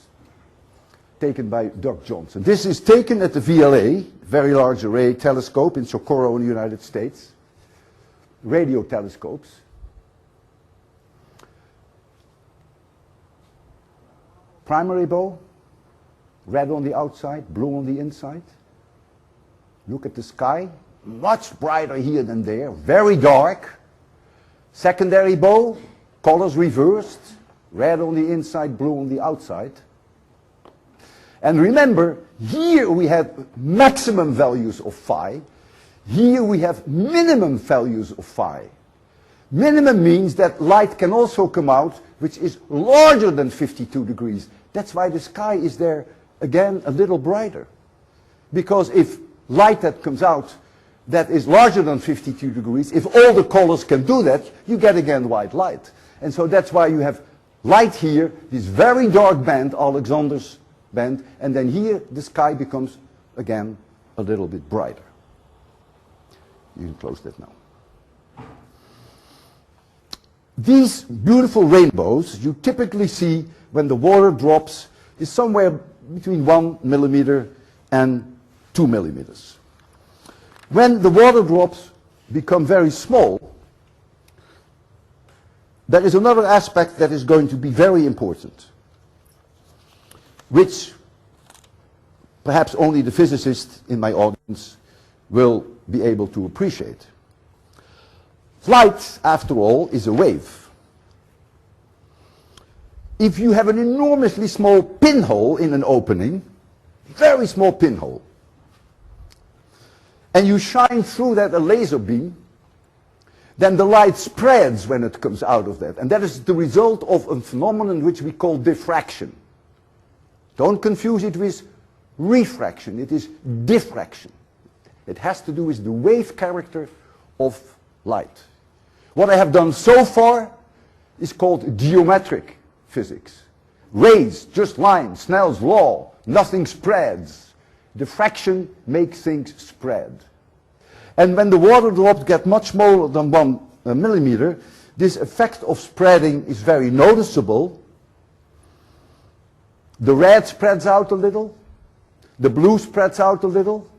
taken by Doug Johnson. This is taken at the VLA, Very Large Array Telescope in Socorro in the United States. Radio telescopes. Primary bow, red on the outside, blue on the inside. Look at the sky, much brighter here than there, very dark. Secondary bow, colors reversed, red on the inside, blue on the outside. And remember, here we have maximum values of phi. Here we have minimum values of phi. Minimum means that light can also come out which is larger than 52 degrees. That's why the sky is there, again, a little brighter. Because if light that comes out that is larger than 52 degrees, if all the colors can do that, you get again white light. And so that's why you have light here, this very dark band, Alexander's band, and then here the sky becomes, again, a little bit brighter. You can close that now. These beautiful rainbows you typically see when the water drops is somewhere between 1 millimeter and 2 millimeters. When the water drops become very small, there is another aspect that is going to be very important, which perhaps only the physicists in my audience will be able to appreciate. Light, after all, is a wave. If you have an enormously small pinhole in an opening, very small pinhole, and you shine through that a laser beam, then the light spreads when it comes out of that. And that is the result of a phenomenon which we call diffraction. Don't confuse it with refraction. It is diffraction. It has to do with the wave character of light. What I have done so far is called geometric physics. Rays, just lines, Snell's law, nothing spreads. Diffraction makes things spread. And when the water drops get much smaller than 1 millimeter, this effect of spreading is very noticeable. The red spreads out a little, the blue spreads out a little.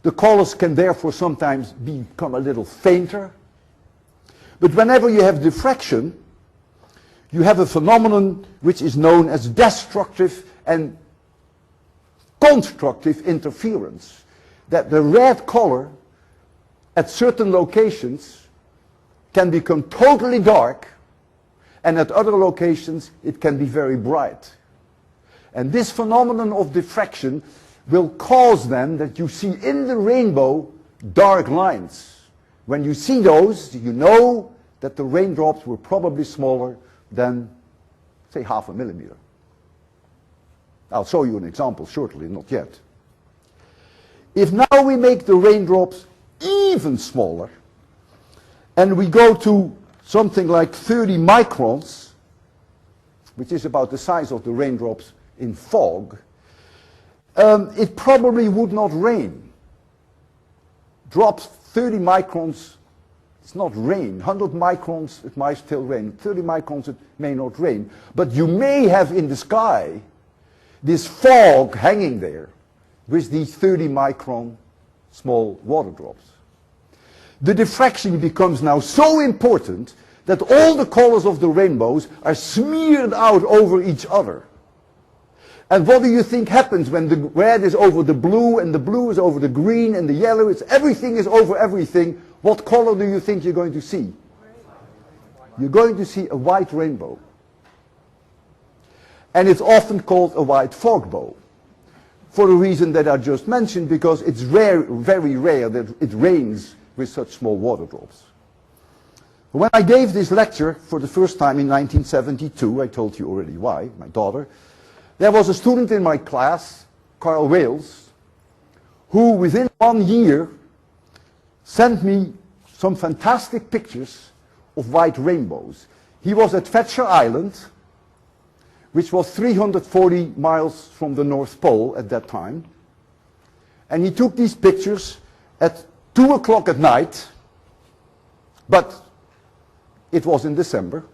The colors can therefore sometimes become a little fainter. But whenever you have diffraction, you have a phenomenon which is known as destructive and constructive interference. That the red color at certain locations can become totally dark, and at other locations it can be very bright. And this phenomenon of diffraction will cause then that you see in the rainbow dark lines. When you see those, you know that the raindrops were probably smaller than, say, 0.5 millimeter. I'll show you an example shortly, not yet. If now we make the raindrops even smaller, and we go to something like 30 microns, which is about the size of the raindrops in fog, it probably would not rain. Drops 30 microns, it's not rain. 100 microns, it might still rain. 30 microns, it may not rain. But you may have in the sky this fog hanging there with these 30 micron small water drops. The diffraction becomes now so important that all the colors of the rainbows are smeared out over each other. And what do you think happens when the red is over the blue and the blue is over the green and the yellow? Everything is over everything. What color do you think you're going to see? You're going to see a white rainbow. And it's often called a white fog bow, for the reason that I just mentioned, because it's rare, very rare that it rains with such small water drops. When I gave this lecture for the first time in 1972, I told you already why, my daughter, there was a student in my class, Carl Wales, who within 1 year sent me some fantastic pictures of white rainbows. He was at Fetcher Island, which was 340 miles from the North Pole at that time. And he took these pictures at 2 o'clock at night, but it was in December,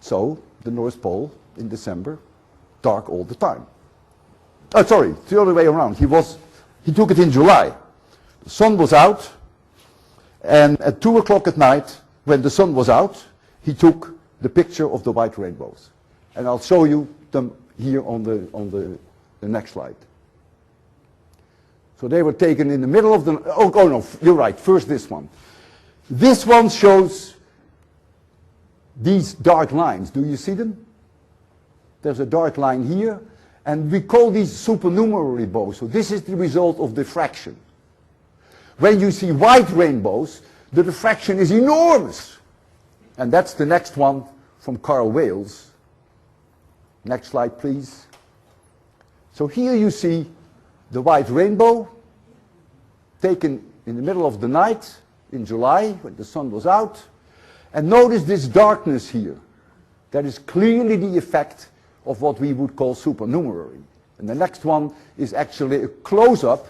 so the North Pole in December dark all the time. Oh, sorry, it's the other way around. He took it in July. The sun was out, and at 2 o'clock at night, when the sun was out, he took the picture of the white rainbows. And I'll show you them here on the next slide. So they were taken in the middle of the... Oh no, you're right, first this one. This one shows these dark lines. Do you see them? There's a dark line here, and we call these supernumerary bows. So this is the result of diffraction. When you see white rainbows, the diffraction is enormous. And that's the next one from Carl Wales. Next slide, please. So here you see the white rainbow taken in the middle of the night in July when the sun was out. And notice this darkness here. That is clearly the effect of what we would call supernumerary. And the next one is actually a close-up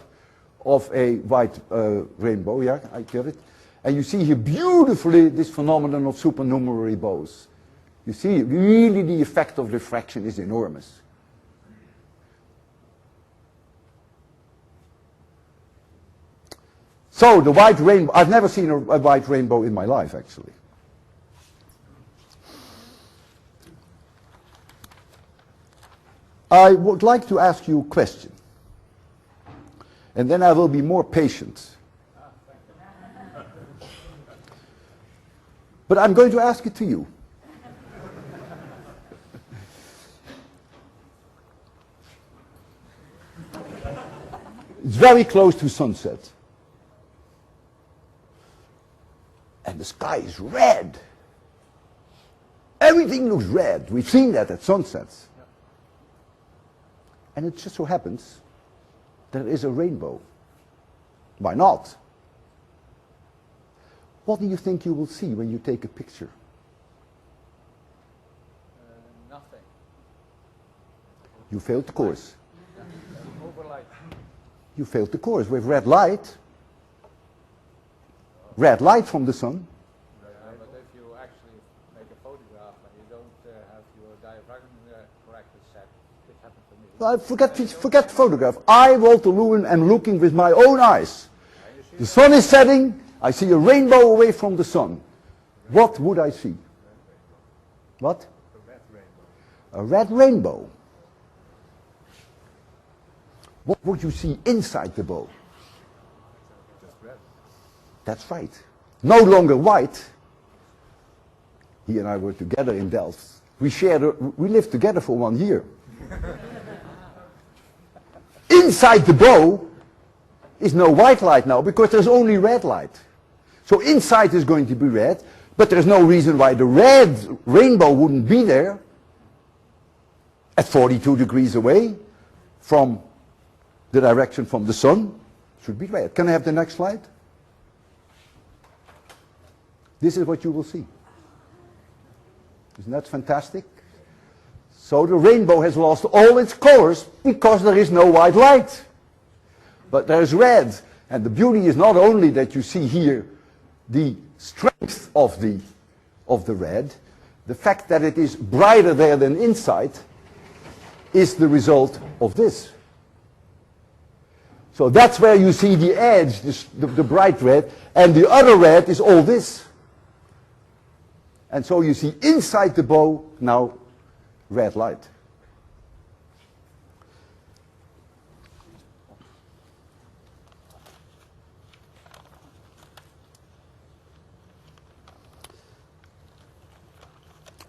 of a white rainbow. Yeah, I get it. And you see here beautifully this phenomenon of supernumerary bows. You see, really the effect of diffraction is enormous. So the white rainbow, I've never seen a white rainbow in my life, actually. I would like to ask you a question. And then I will be more patient. But I'm going to ask it to you. It's very close to sunset. And the sky is red. Everything looks red. We've seen that at sunsets. And it just so happens there is a rainbow. Why not? What do you think you will see when you take a picture? Nothing. You failed the course. Overlight. You failed the course with red light. Red light from the sun. But if you actually make a photograph and you don't have your diaphragm correctly set, it happened to me. Well, forget photograph. I, Walter Lewin, am looking with my own eyes. The sun is setting. I see a rainbow away from the sun. What would I see? What? A red rainbow. A red rainbow. What would you see inside the bow? Just red. That's right. No longer white. He and I were together in Delft. We lived together for 1 year. Inside the bow is no white light now because there's only red light. So inside is going to be red, but there's no reason why the red rainbow wouldn't be there at 42 degrees away from the direction from the sun. Should be red. Can I have the next slide? This is what you will see. Isn't that fantastic? So the rainbow has lost all its colors because there is no white light. But there's red. And the beauty is not only that you see here the strength of the red, the fact that it is brighter there than inside is the result of this. So that's where you see the edge, the bright red, and the other red is all this. And so you see inside the bow now red light.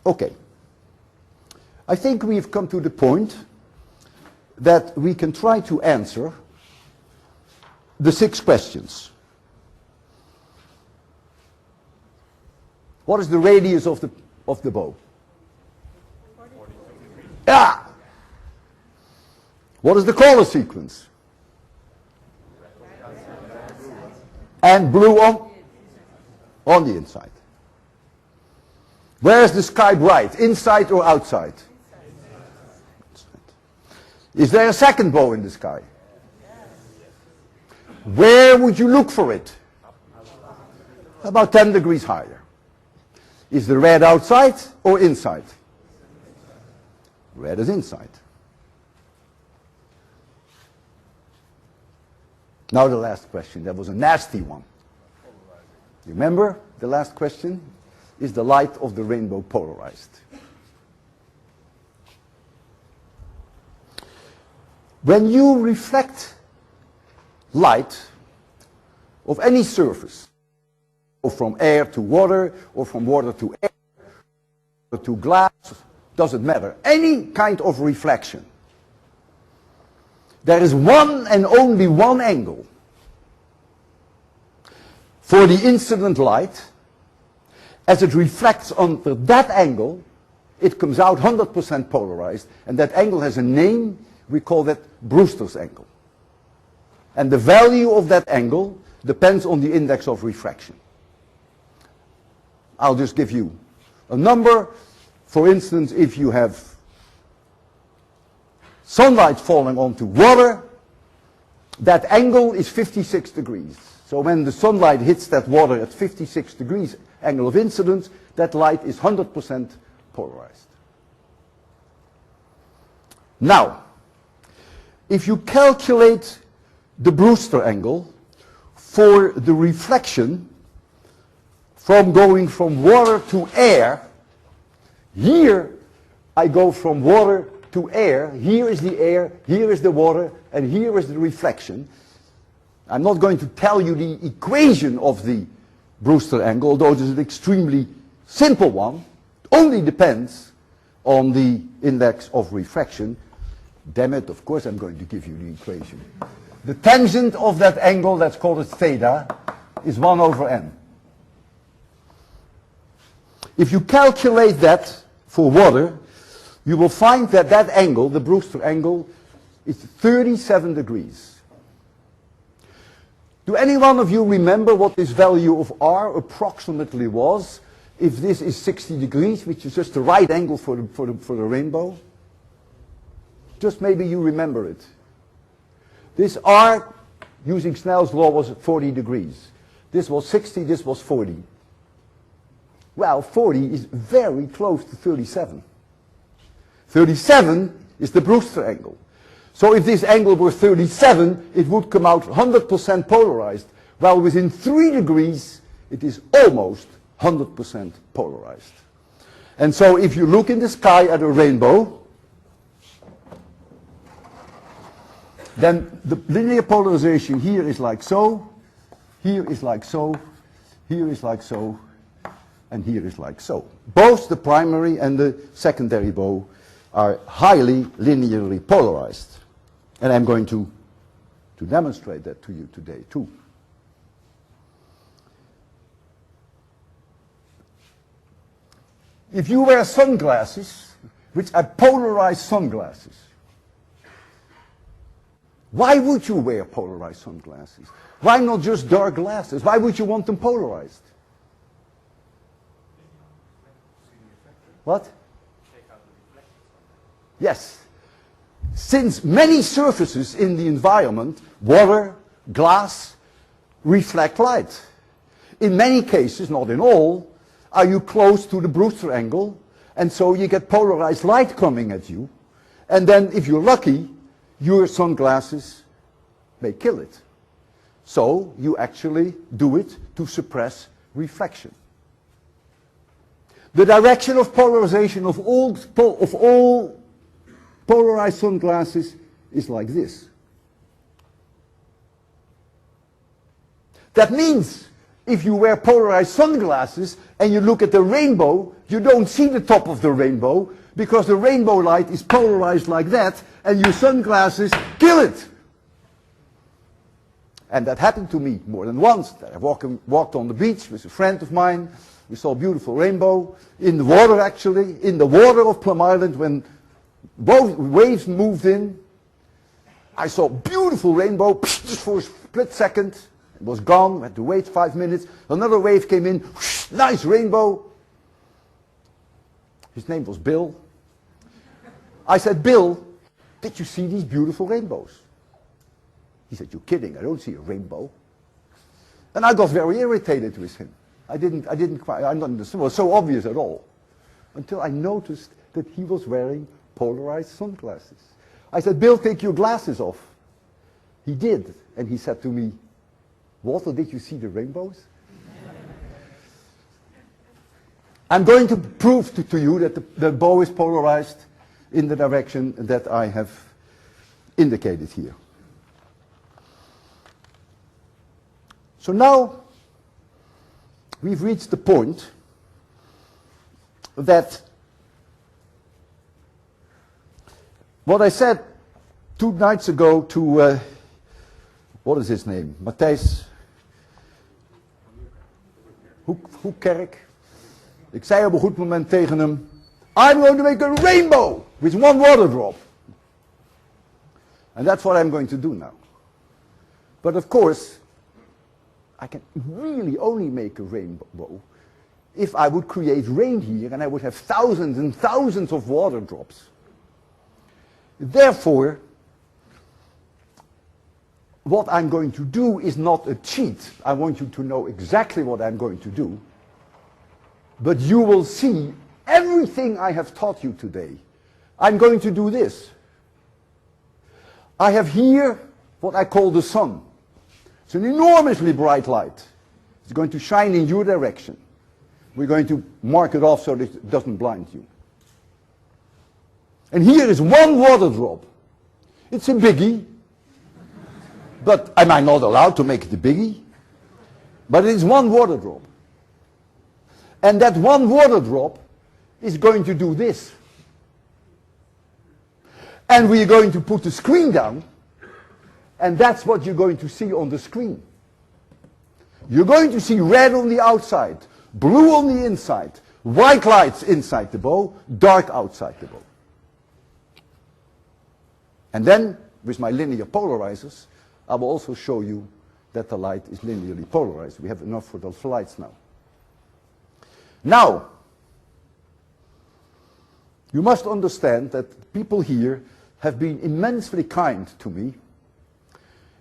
Okay. I think we've come to the point that we can try to answer the 6 questions. What is the radius of the bow? Yeah. What is the color sequence? And blue on the inside. Where is the sky bright? Inside or outside? Inside. Is there a second bow in the sky? Where would you look for it? About 10 degrees higher. Is the red outside or inside? Red is inside. Now the last question. That was a nasty one. You remember the last question? Is the light of the rainbow polarized? When you reflect light of any surface, or from air to water, or from water to air, or to glass, doesn't matter. Any kind of reflection. There is one and only one angle for the incident light. As it reflects under that angle, it comes out 100% polarized, and that angle has a name. We call that Brewster's angle. And the value of that angle depends on the index of refraction. I'll just give you a number. For instance, if you have sunlight falling onto water, that angle is 56 degrees. So when the sunlight hits that water at 56 degrees angle of incidence, that light is 100% polarized. Now, if you calculate the Brewster angle for the reflection from going from water to air, here I go from water to air, here is the air, here is the water, and here is the reflection. I'm not going to tell you the equation of the Brewster angle, although it is an extremely simple one. Only depends on the index of refraction. Damn it, of course I'm going to give you the equation. The tangent of that angle, let's call it theta, is 1 over n. If you calculate that for water, you will find that that angle, the Brewster angle, is 37 degrees. Do any one of you remember what this value of r approximately was? If this is 60 degrees, which is just the right angle for the rainbow? Just maybe you remember it. This r, using Snell's law, was 40 degrees. This was 60, this was 40. Well, 40 is very close to 37. 37 is the Brewster angle. So if this angle were 37, it would come out 100% polarized. While within 3 degrees, it is almost 100% polarized. And so if you look in the sky at a rainbow, then the linear polarization here is like so, here is like so, here is like so, and here is like so. Both the primary and the secondary bow are highly linearly polarized. And I'm going to demonstrate that to you today too. If you wear sunglasses, which are polarized sunglasses, why would you wear polarized sunglasses? Why not just dark glasses? Why would you want them polarized? What? Yes. Since many surfaces in the environment, water, glass, reflect light. In many cases, not in all, are you close to the Brewster angle, and so you get polarized light coming at you, and then if you're lucky, your sunglasses may kill it. So you actually do it to suppress reflection. The direction of polarization of all polarized sunglasses is like this. That means if you wear polarized sunglasses and you look at the rainbow, you don't see the top of the rainbow because the rainbow light is polarized like that and your sunglasses kill it. And that happened to me more than once. I walked on the beach with a friend of mine. We saw a beautiful rainbow in the water, actually, in the water of Plum Island when waves moved in. I saw a beautiful rainbow just for a split second. It was gone. We had to wait 5 minutes. Another wave came in. Nice rainbow. His name was Bill. I said, Bill, did you see these beautiful rainbows? He said, you're kidding. I don't see a rainbow. And I got very irritated with him. I didn't quite understand. It was so obvious at all. Until I noticed that he was wearing polarized sunglasses. I said, Bill, take your glasses off. He did, and he said to me, Walter, did you see the rainbows? I'm going to prove to you that the bow is polarized in the direction that I have indicated here. So now we've reached the point that what I said 2 nights ago to, what is his name? Matthijs Hoekkerk. Ik zei op een goed moment tegen hem, I'm going to make a rainbow with 1 water drop. And that's what I'm going to do now. But of course, I can really only make a rainbow if I would create rain here and I would have thousands and thousands of water drops. Therefore, what I'm going to do is not a cheat. I want you to know exactly what I'm going to do. But you will see everything I have taught you today. I'm going to do this. I have here what I call the sun. It's an enormously bright light. It's going to shine in your direction. We're going to mark it off so that it doesn't blind you. And here is 1 water drop. It's a biggie. But am I not allowed to make it a biggie? But it is 1 water drop. And that 1 water drop is going to do this. And we're going to put the screen down, and that's what you're going to see on the screen. You're going to see red on the outside, blue on the inside, white lights inside the bow, dark outside the bow. And then, with my linear polarizers, I will also show you that the light is linearly polarized. We have enough for those lights now. Now, you must understand that people here have been immensely kind to me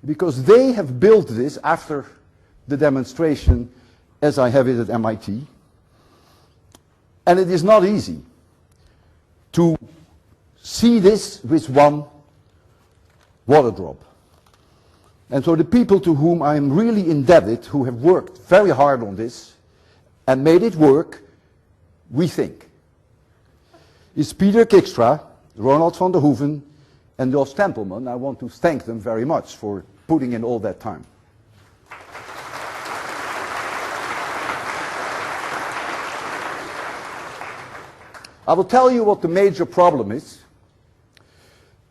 because they have built this after the demonstration as I have it at MIT. And it is not easy to see this with 1 water drop. And so the people to whom I am really indebted, who have worked very hard on this and made it work, we think, is Peter Kikstra, Ronald van der Hoeven, and Jos Tempelman. I want to thank them very much for putting in all that time. I will tell you what the major problem is.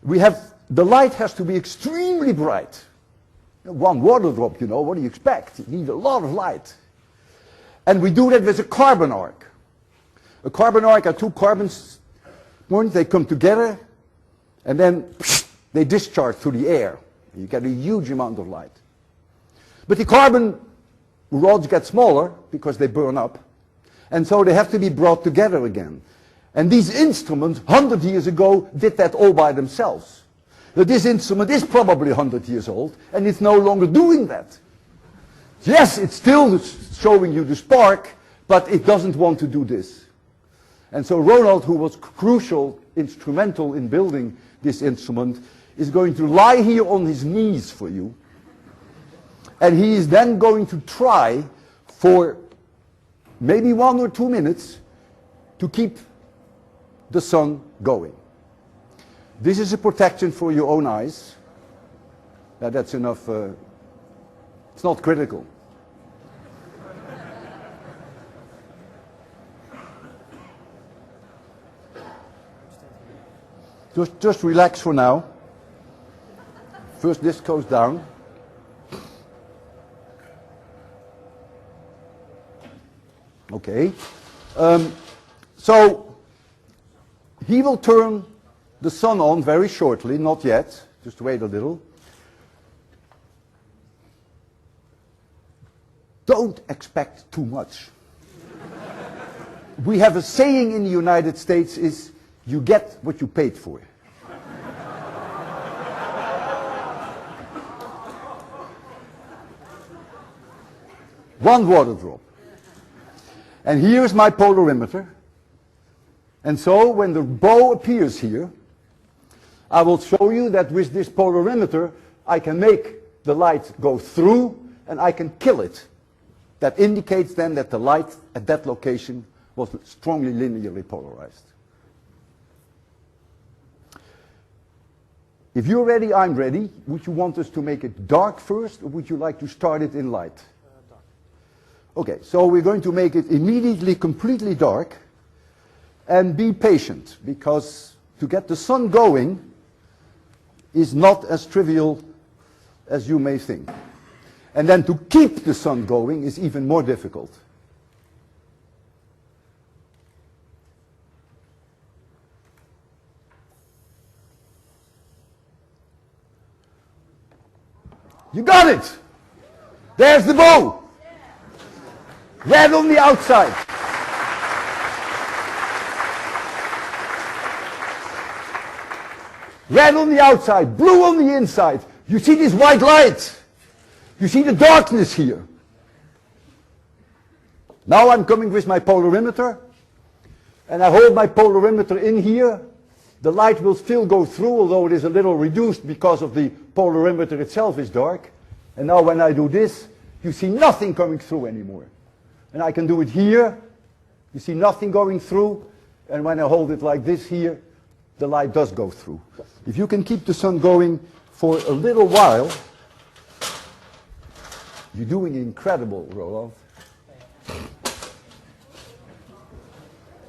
The light has to be extremely bright. 1 water drop, you know, what do you expect? You need a lot of light. And we do that with a carbon arc. A carbon arc are 2 carbons, they come together, and then they discharge through the air. You get a huge amount of light. But the carbon rods get smaller because they burn up, and so they have to be brought together again. And these instruments, 100 years ago, did that all by themselves. But this instrument is probably 100 years old, and it's no longer doing that. Yes, it's still showing you the spark, but it doesn't want to do this. And so Ronald, who was crucial, instrumental in building this instrument, is going to lie here on his knees for you. And he is then going to try for maybe 1 or 2 minutes to keep the sun going. This is a protection for your own eyes. That's enough. It's not critical. Just relax for now. First this goes down. Okay. So he will turn the sun on very shortly, not yet, just wait a little. Don't expect too much. We have a saying in the United States is, you get what you paid for. One water drop. And here is my polarimeter. And so when the bow appears here, I will show you that with this polarimeter I can make the light go through and I can kill it. That indicates then that the light at that location was strongly linearly polarized. If you're ready, I'm ready. Would you want us to make it dark first, or would you like to start it in light? Dark. Okay, so we're going to make it immediately completely dark. And be patient, because to get the sun going is not as trivial as you may think. And then to keep the sun going is even more difficult. You got it! There's the bow! Red on the outside. Red on the outside, blue on the inside. You see this white light. You see the darkness here. Now I'm coming with my polarimeter, and I hold my polarimeter in here. The light will still go through, although it is a little reduced because of the polarimeter itself is dark. And now when I do this, you see nothing coming through anymore. And I can do it here. You see nothing going through. And when I hold it like this here, the light does go through. If you can keep the sun going for a little while, you're doing incredible, Roland.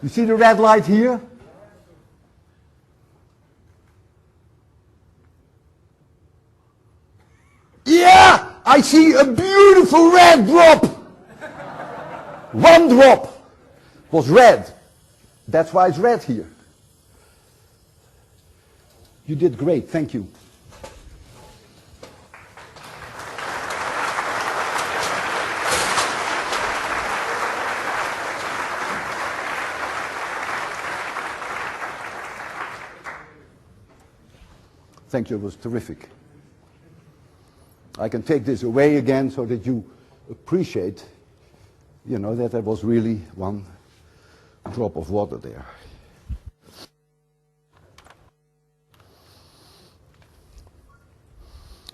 You see the red light here? Yeah! I see a beautiful red drop! One drop was red. That's why it's red here. You did great, thank you. Thank you, it was terrific. I can take this away again so that you appreciate, you know, that there was really one drop of water there.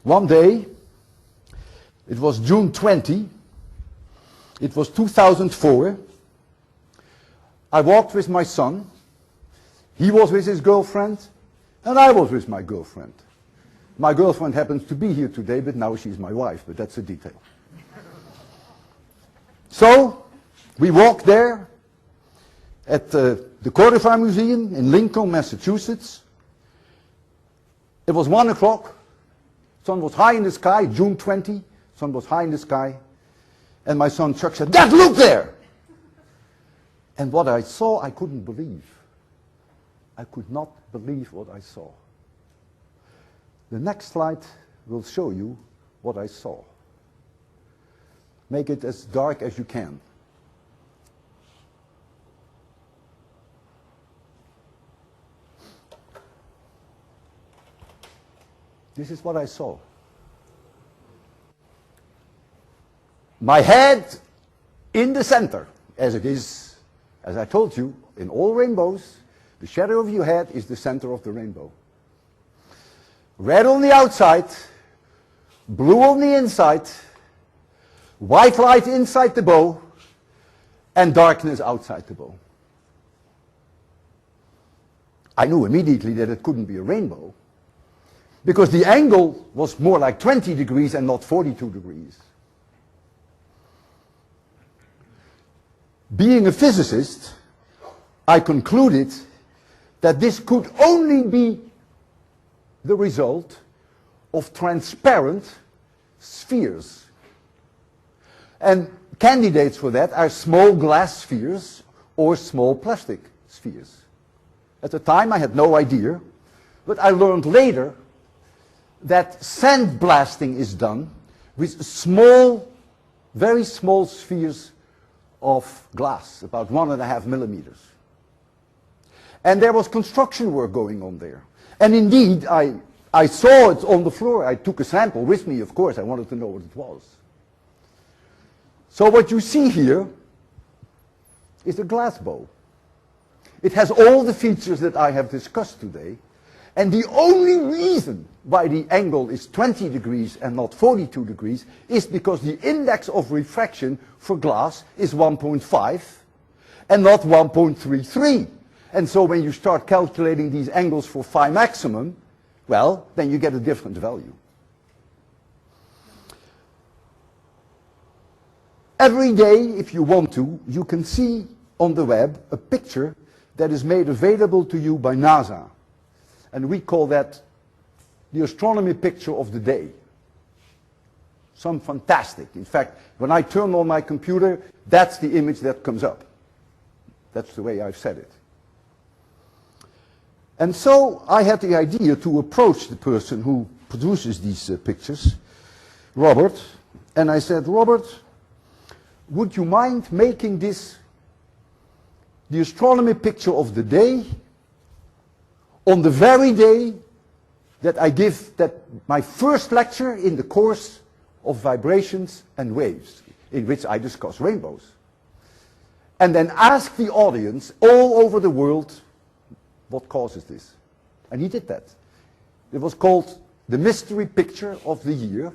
One day, it was June 20, it was 2004, I walked with my son, he was with his girlfriend, and I was with my girlfriend. My girlfriend happens to be here today, but now she's my wife, but that's a detail. So, we walked there at the Cordovan Museum in Lincoln, Massachusetts. It was 1 o'clock. Sun was high in the sky, June 20, sun was high in the sky. And my son Chuck said, "Dad, look there!" And what I saw, I couldn't believe. I could not believe what I saw. The next slide will show you what I saw. Make it as dark as you can. This is what I saw. My head in the center, as it is, as I told you, in all rainbows, the shadow of your head is the center of the rainbow. Red on the outside, blue on the inside, white light inside the bow, and darkness outside the bow. I knew immediately that it couldn't be a rainbow, because the angle was more like 20 degrees and not 42 degrees. Being a physicist, I concluded that this could only be the result of transparent spheres. And candidates for that are small glass spheres or small plastic spheres. At the time I had no idea, but I learned later that sandblasting is done with small, very small spheres of glass, about 1.5 millimeters. And there was construction work going on there. And indeed, I saw it on the floor. I took a sample with me, of course. I wanted to know what it was. So what you see here is a glass bow. It has all the features that I have discussed today. And the only reason why the angle is 20 degrees and not 42 degrees is because the index of refraction for glass is 1.5 and not 1.33. And so when you start calculating these angles for phi maximum, well, then you get a different value. Every day, if you want to, you can see on the web a picture that is made available to you by NASA. And we call that the astronomy picture of the day. Some fantastic. In fact, when I turn on my computer, that's the image that comes up. That's the way I've said it. And so I had the idea to approach the person who produces these pictures, Robert, and I said, Robert, would you mind making this the astronomy picture of the day on the very day that I give my first lecture in the course of vibrations and waves, in which I discuss rainbows. And then ask the audience all over the world what causes this. And he did that. It was called the mystery picture of the year.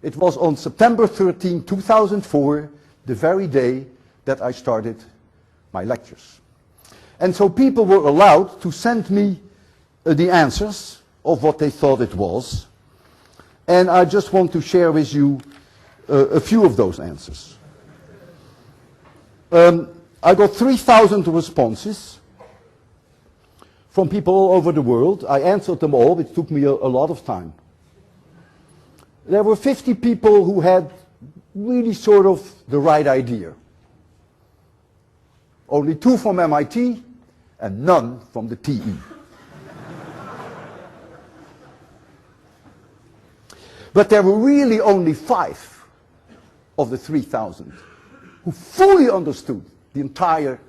It was on September 13, 2004, the very day that I started my lectures. And so people were allowed to send me the answers of what they thought it was. And I just want to share with you a few of those answers. I got 3,000 responses from people all over the world. I answered them all. It took me a lot of time. There were 50 people who had really sort of the right idea. Only 2 from MIT and none from the PE. But there were really only 5 of the 3,000 who fully understood the entire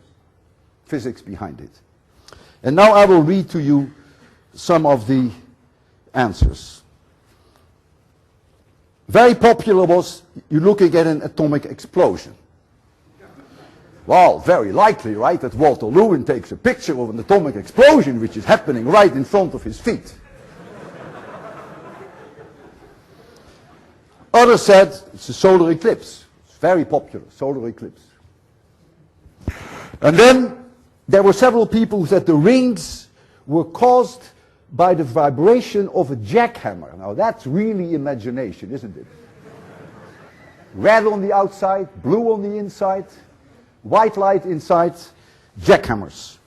physics behind it. And now I will read to you some of the answers. Very popular was, you're looking at an atomic explosion. Well, very likely, right, that Walter Lewin takes a picture of an atomic explosion which is happening right in front of his feet. Others said it's a solar eclipse. It's very popular, solar eclipse. And then there were several people who said the rings were caused by the vibration of a jackhammer. Now that's really imagination, isn't it? Red on the outside, blue on the inside, white light inside, jackhammers.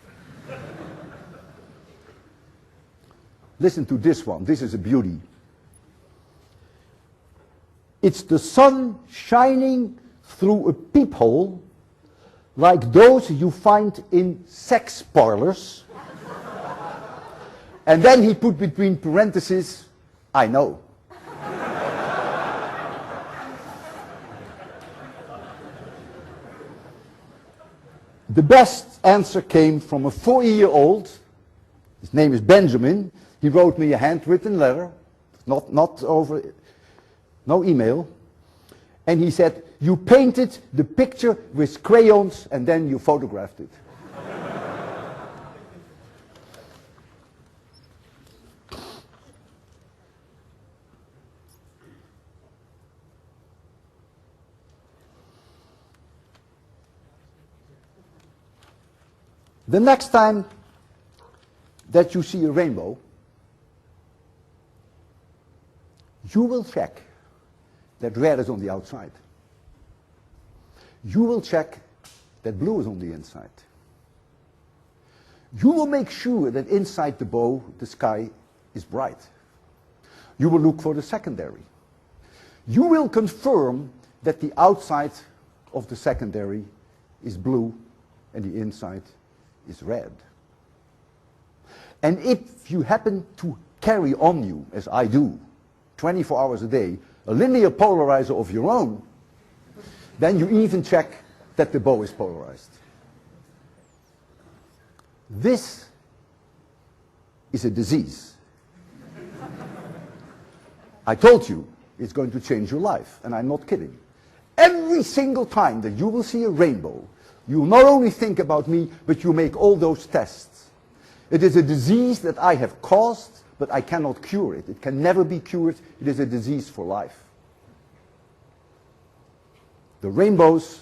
Listen to this one. This is a beauty. It's the sun shining through a peephole like those you find in sex parlors. And then he put between parentheses, I know. The best answer came from a 4-year-old. His name is Benjamin. He wrote me a handwritten letter, not over, no email. And he said, you painted the picture with crayons and then you photographed it. The next time that you see a rainbow, you will check that red is on the outside. You will check that blue is on the inside. You will make sure that inside the bow, the sky is bright. You will look for the secondary. You will confirm that the outside of the secondary is blue and the inside is red. And if you happen to carry on you, as I do, 24 hours a day, a linear polarizer of your own, then you even check that the bow is polarized. This is a disease. I told you it's going to change your life, and I'm not kidding. Every single time that you will see a rainbow, You not only think about me, but you make all those tests. It is a disease that I have caused, but I cannot cure it. It can never be cured. It is a disease for life. The rainbows,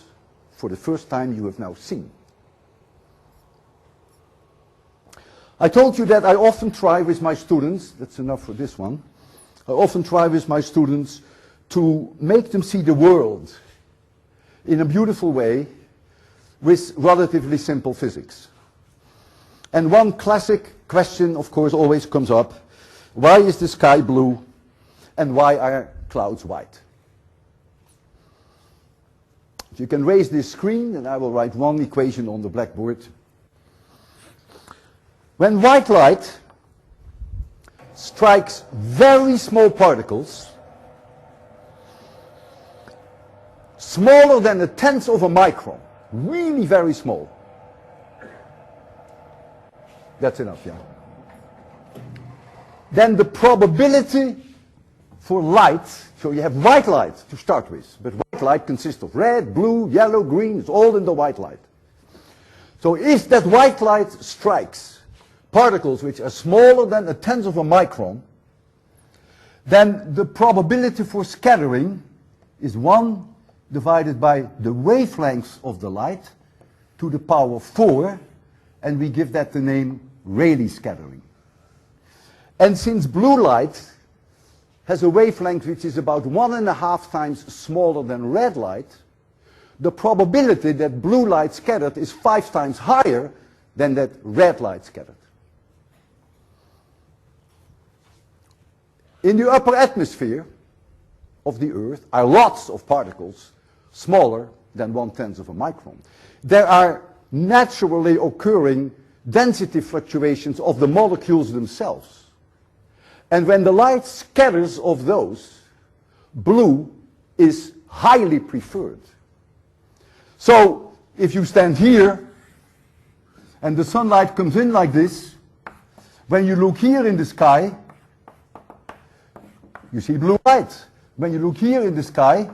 for the first time, you have now seen. I told you that I often try with my students, that's enough for this one, I often try with my students to make them see the world in a beautiful way with relatively simple physics. And one classic question, of course, always comes up. Why is the sky blue and why are clouds white? If you can raise this screen, and I will write one equation on the blackboard. When white light strikes very small particles, smaller than a tenth of a micron, really very small. That's enough, yeah. Then the probability for light, so you have white light to start with, but white light consists of red, blue, yellow, green, it's all in the white light. So if that white light strikes particles which are smaller than a tenth of a micron, then the probability for scattering is 1 divided by the wavelength of the light to the power 4, and we give that the name Rayleigh scattering. And since blue light has a wavelength which is about 1.5 times smaller than red light, the probability that blue light scattered is 5 times higher than that red light scattered. In the upper atmosphere of the Earth are lots of particles smaller than 1/10 of a micron. There are naturally occurring density fluctuations of the molecules themselves. And when the light scatters of those, blue is highly preferred. So if you stand here and the sunlight comes in like this, when you look here in the sky, you see blue light. When you look here in the sky,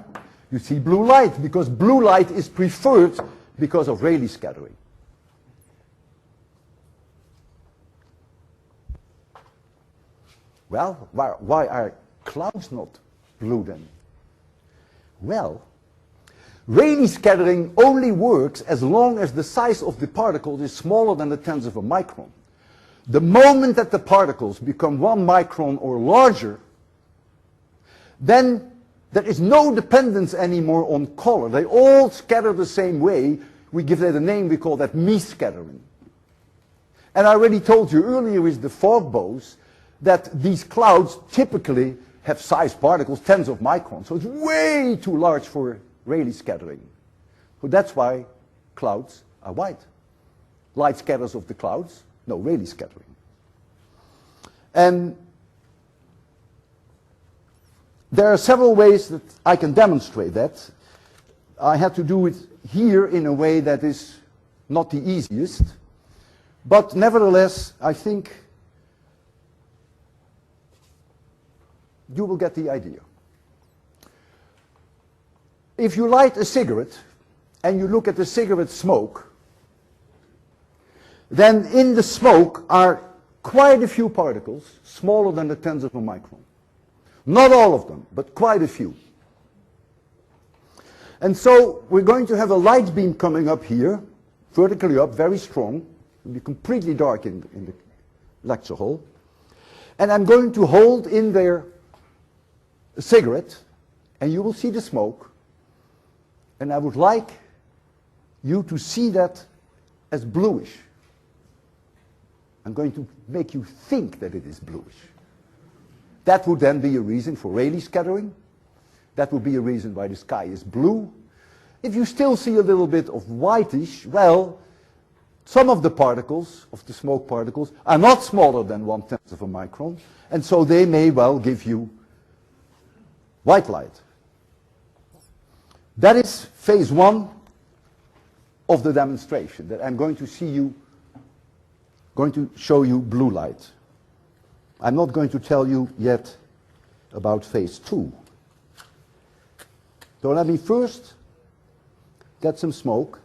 you see blue light, because blue light is preferred because of Rayleigh scattering. Well, why are clouds not blue then? Well, Rayleigh scattering only works as long as the size of the particle is smaller than a tenth of a micron. The moment that the particles become 1 micron or larger, then there is no dependence anymore on color. They all scatter the same way. We give that a name, we call that me-scattering. And I already told you earlier with the fog bows that these clouds typically have size particles, tens of microns. So it's way too large for Rayleigh scattering. So that's why clouds are white. Light scatters of the clouds, no Rayleigh scattering. And there are several ways that I can demonstrate that. I had to do it here in a way that is not the easiest, but nevertheless, I think you will get the idea. If you light a cigarette and you look at the cigarette smoke, then in the smoke are quite a few particles smaller than a tenth of a micron. Not all of them, but quite a few. And so we're going to have a light beam coming up here, vertically up, very strong. It'll be completely dark in the lecture hall. And I'm going to hold in there a cigarette, and you will see the smoke. And I would like you to see that as bluish. I'm going to make you think that it is bluish. That would then be a reason for Rayleigh scattering. That would be a reason why the sky is blue. If you still see a little bit of whitish, well, some of the particles, of the smoke particles, are not smaller than 1/10 of a micron, and so they may well give you white light. That is phase 1 of the demonstration, that I'm going to show you blue light. I'm not going to tell you yet about phase 2. So let me first get some smoke.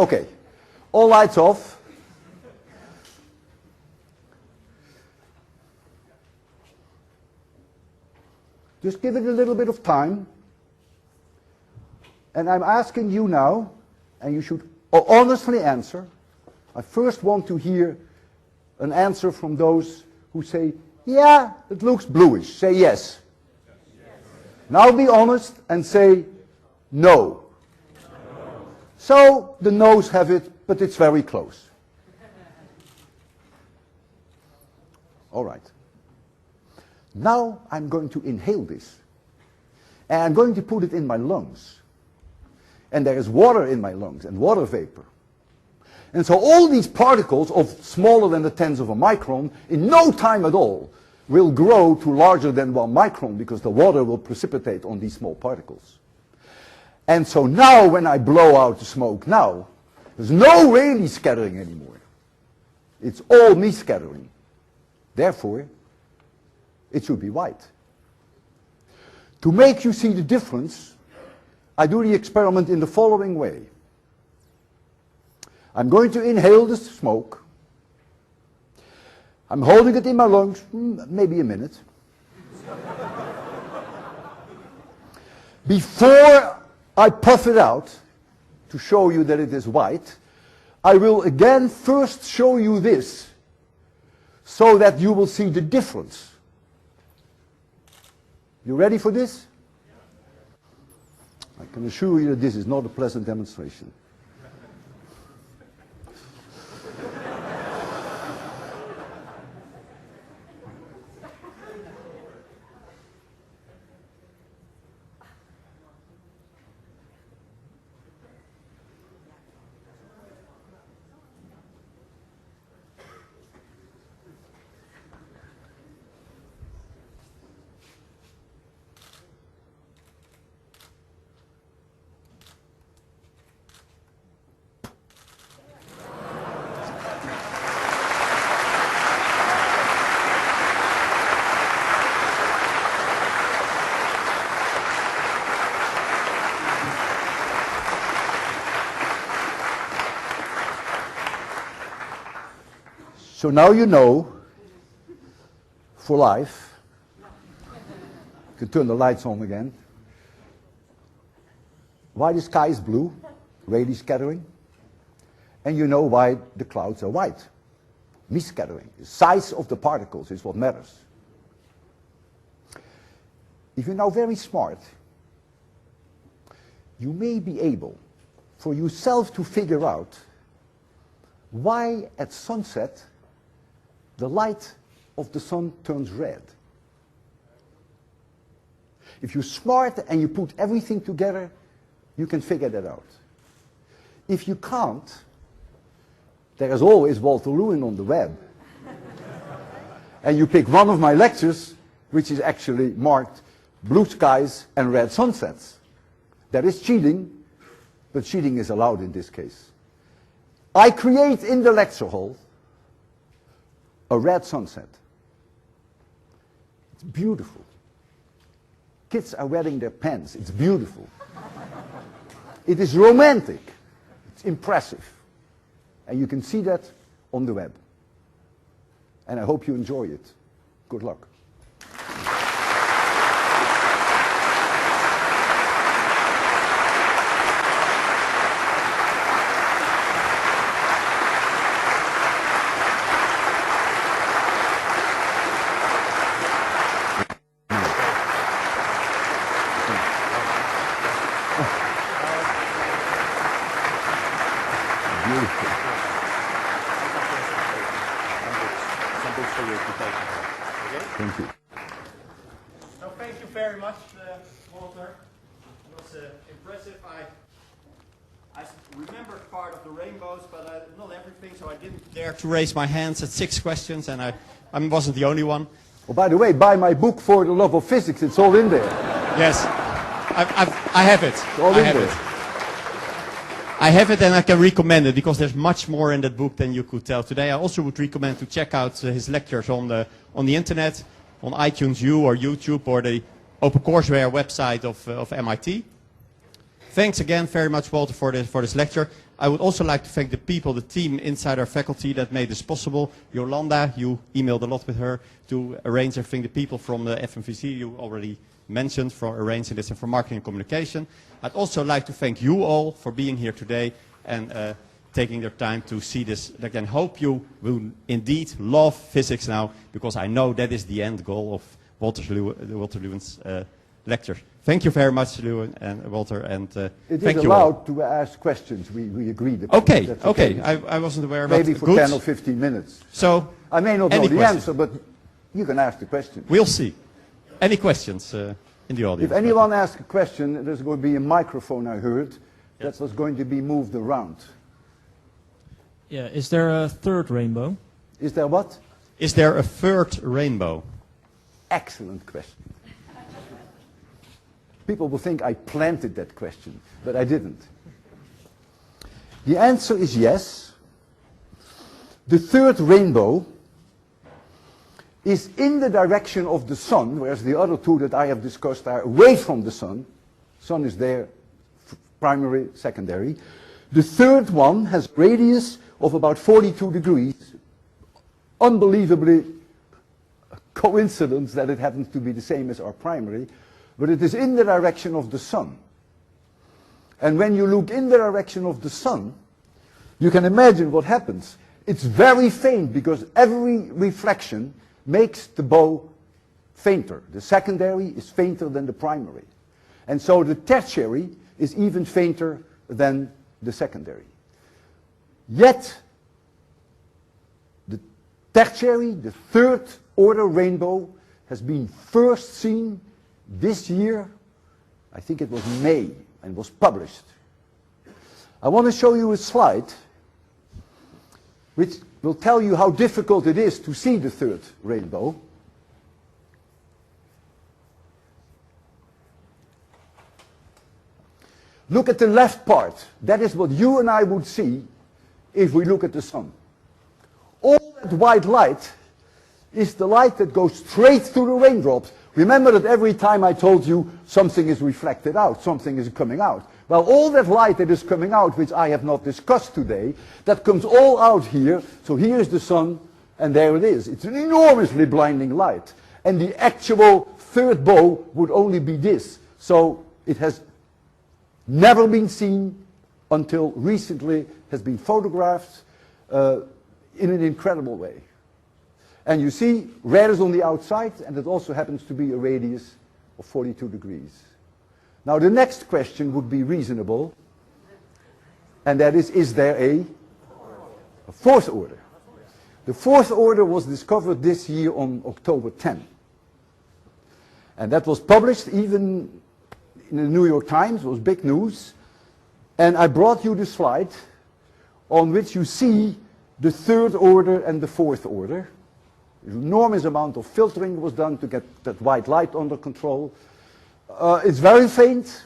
Okay, all lights off. Just give it a little bit of time. And I'm asking you now, and you should honestly answer. I first want to hear an answer from those who say, yeah, it looks bluish. Say yes. Now be honest and say no. So the no's have it, but it's very close. All right. Now I'm going to inhale this. And I'm going to put it in my lungs. And there is water in my lungs and water vapor. And so all these particles of smaller than the tenth of a micron, in no time at all, will grow to larger than 1 micron because the water will precipitate on these small particles. And so now when I blow out the smoke now, there's no Rayleigh scattering anymore. It's all me scattering. Therefore, it should be white. To make you see the difference, I do the experiment in the following way. I'm going to inhale the smoke. I'm holding it in my lungs, maybe a minute. Before I puff it out, to show you that it is white, I will again first show you this, so that you will see the difference. You ready for this? I can assure you that this is not a pleasant demonstration. So now you know, for life, you can turn the lights on again, why the sky is blue, Rayleigh scattering, and you know why the clouds are white, me-scattering. The size of the particles is what matters. If you're now very smart, you may be able, for yourself to figure out why at sunset the light of the sun turns red. If you're smart and you put everything together, you can figure that out. If you can't, there is always Walter Lewin on the web. And you pick one of my lectures, which is actually marked blue skies and red sunsets. That is cheating, but cheating is allowed in this case. I create in the lecture hall a red sunset. It's beautiful. Kids are wearing their pants. It's beautiful. It is romantic. It's impressive. And you can see that on the web. And I hope you enjoy it. Good luck. Thank you. No, thank you very much, Walter. It was impressive. I remembered part of the rainbows, but not everything, so I didn't dare to raise my hands at 6 questions, and I wasn't the only one. Oh, by the way, buy my book For the Love of Physics. It's all in there. Yes, I have it. It's all in there. I have it and I can recommend it because there's much more in that book than you could tell today. I also would recommend to check out his lectures on the internet, on iTunes U or YouTube or the OpenCourseware website of MIT. Thanks again very much, Walter, for this lecture. I would also like to thank the people, the team inside our faculty that made this possible. Yolanda, you emailed a lot with her to arrange everything. The people from the FMVC you already mentioned for arranging this and for marketing and communication. I'd also like to thank you all for being here today and taking your time to see this. Again, hope you will indeed love physics now, because I know that is the end goal of Walter Lewin's lecture. Thank you very much, Lewin and Walter, and It thank is you all. allowed to ask questions. We agreed upon. Okay, That's okay. I wasn't aware of Maybe that. for Good. 10 or 15 minutes. So, I may not know any the questions? answer, but you can ask the question. We'll see. Any questions in the audience? If anyone asks a question, there's going to be a microphone, I heard, that was going to be moved around. Yeah, is there a third rainbow? Is there what? Is there a third rainbow? Excellent question. People will think I planted that question, but I didn't. The answer is yes. The third rainbow is in the direction of the sun, whereas the other two that I have discussed are away from the sun. Sun is there, primary, secondary. The third one has a radius of about 42 degrees. Unbelievably coincidence that it happens to be the same as our primary, but it is in the direction of the sun. And when you look in the direction of the sun, you can imagine what happens. It's very faint because every reflection makes the bow fainter. The secondary is fainter than the primary. And so the tertiary is even fainter than the secondary. Yet, the tertiary, the third order rainbow, has been first seen this year. I think it was May, and was published. I want to show you a slide which will tell you how difficult it is to see the third rainbow. Look at the left part. That is what you and I would see if we look at the sun. All that white light is the light that goes straight through the raindrops. Remember that every time I told you something is reflected out, something is coming out. Well, all that light that is coming out, which I have not discussed today, that comes all out here. So here is the sun, and there it is. It's an enormously blinding light. And the actual third bow would only be this. So it has never been seen until recently, has been photographed in an incredible way. And you see, red is on the outside, and it also happens to be a radius of 42 degrees. Now the next question would be reasonable, and that is there a fourth order? The fourth order was discovered this year on October 10. And that was published even in the New York Times. It was big news. And I brought you the slide on which you see the third order and the fourth order. An enormous amount of filtering was done to get that white light under control. It's very faint,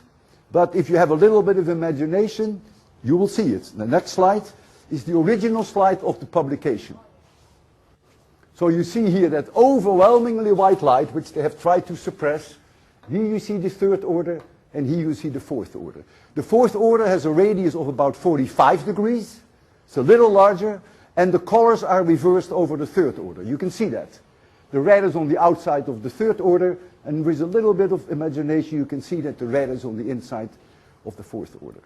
but if you have a little bit of imagination, you will see it. The next slide is the original slide of the publication. So you see here that overwhelmingly white light, which they have tried to suppress. Here you see the third order, and here you see the fourth order. The fourth order has a radius of about 45 degrees. It's a little larger. And the colors are reversed over the third order. You can see that. The red is on the outside of the third order, and with a little bit of imagination you can see that the red is on the inside of the fourth order.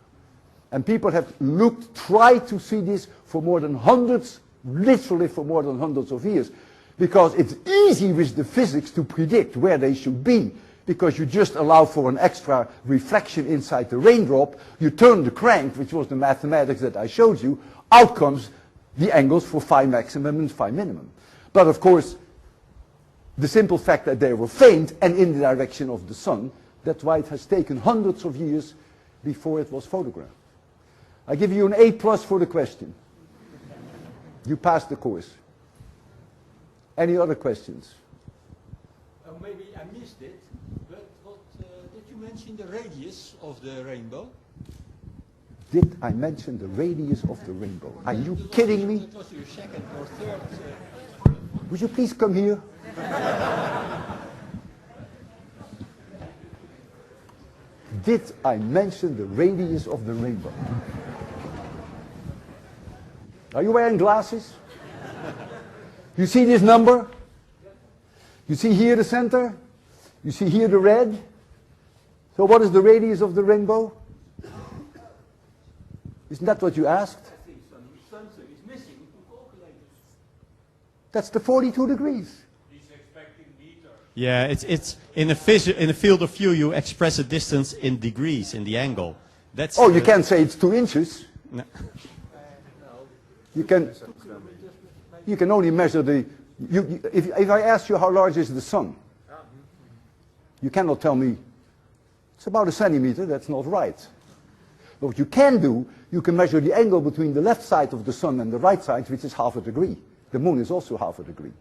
And people have tried to see this for more than hundreds, literally for more than hundreds of years, because it's easy with the physics to predict where they should be, because you just allow for an extra reflection inside the raindrop, you turn the crank, which was the mathematics that I showed you, out comes the angles for phi maximum and phi minimum. But of course, the simple fact that they were faint and in the direction of the sun, that's why it has taken hundreds of years before it was photographed. I give you an A+ for the question. You passed the course. Any other questions? Maybe I missed it, but did you mention the radius of the rainbow? Did I mention the radius of the rainbow? Are you kidding me? It was your second or third. Would you please come here? did I mention the radius of the rainbow? Are you wearing glasses? You see this number? You see here the center? You see here the red? So what is the radius of the rainbow? Isn't that what you asked? Something is missing to calculate it. That's the 42 degrees. He's expecting meters. Yeah, it's in a field of view you express a distance in degrees in the angle. That's Oh, you can't say it's 2 inches. No. You can only measure the... if I ask you how large is the sun, you cannot tell me it's about a centimeter. That's not right. But what you can do, you can measure the angle between the left side of the sun and the right side, which is half a degree. The moon is also half a degree.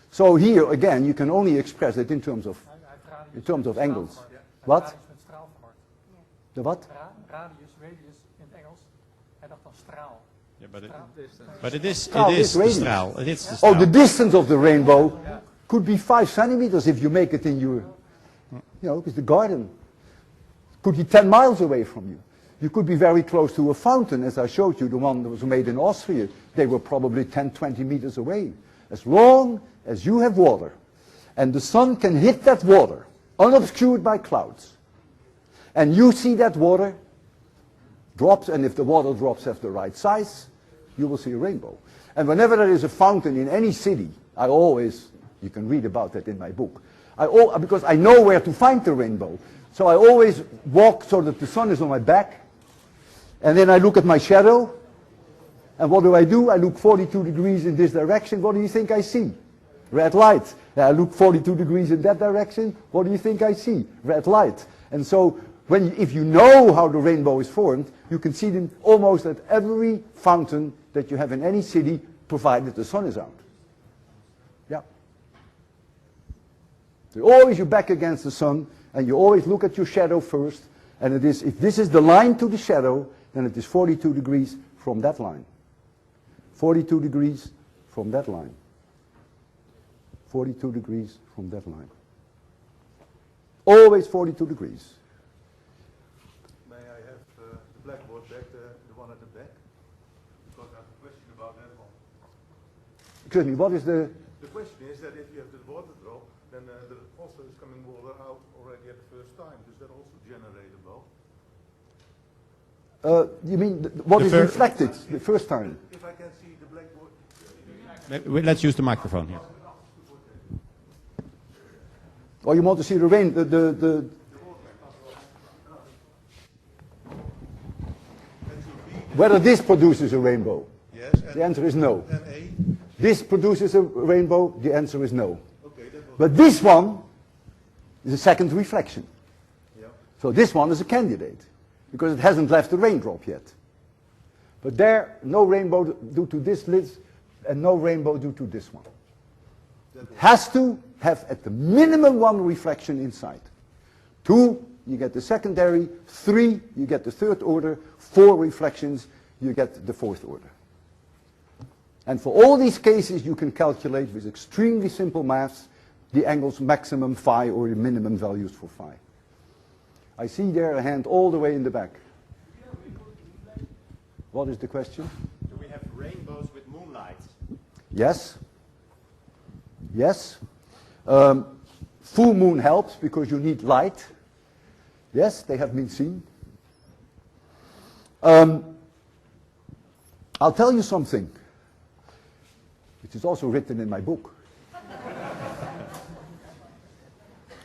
So here, again, you can only express it in terms of angles. What? The what? Radius, radius in het Engels. Hij dacht dan straal. Yeah, but it is Straal the is radius. straal. It is the Oh, straal. the distance of the rainbow could be 5 centimeters if you make it in your, because the garden could be 10 miles away from you. You could be very close to a fountain, as I showed you, the one that was made in Austria. They were probably 10, 20 meters away. As long as you have water, and the sun can hit that water, unobscured by clouds, and you see that water drops, and if the water drops have the right size, you will see a rainbow. And whenever there is a fountain in any city, I always, you can read about that in my book, because I know where to find the rainbow. So I always walk so that the sun is on my back, and then I look at my shadow, and what do? I look 42 degrees in this direction. What do you think I see? Red light. I look 42 degrees in that direction. What do you think I see? Red light. And so if you know how the rainbow is formed, you can see them almost at every fountain that you have in any city, provided the sun is out. Yeah. So always you're back against the sun, and you always look at your shadow first, and it is, if this is the line to the shadow, then it is 42 degrees from that line. 42 degrees from that line. 42 degrees from that line. Always 42 degrees. May I have the blackboard back, the one at the back? Because I have a question about that one. Excuse me, what is the... The question is that if you have the water drop, then there also is coming water out already at the first time. Does that also generate a bow? You mean what is reflected the first time? If I can see the blackboard... Let's use the microphone here. Or you want to see the rain, whether this produces a rainbow? Yes. The answer is no. And A? This produces a rainbow? The answer is no. Okay, that was... But this one is a second reflection. Yeah. So this one is a candidate, because it hasn't left a raindrop yet. But there, no rainbow due to this lid, and no rainbow due to this one. It has to have at the minimum 1 reflection inside. 2, you get the secondary. 3, you get the third order. 4 reflections, you get the fourth order. And for all these cases, you can calculate with extremely simple maths the angle's maximum phi or the minimum values for phi. I see there a hand all the way in the back. What is the question? Do we have rainbows with moonlight? Yes. Yes. Full moon helps because you need light. Yes, they have been seen. I'll tell you something, which is also written in my book.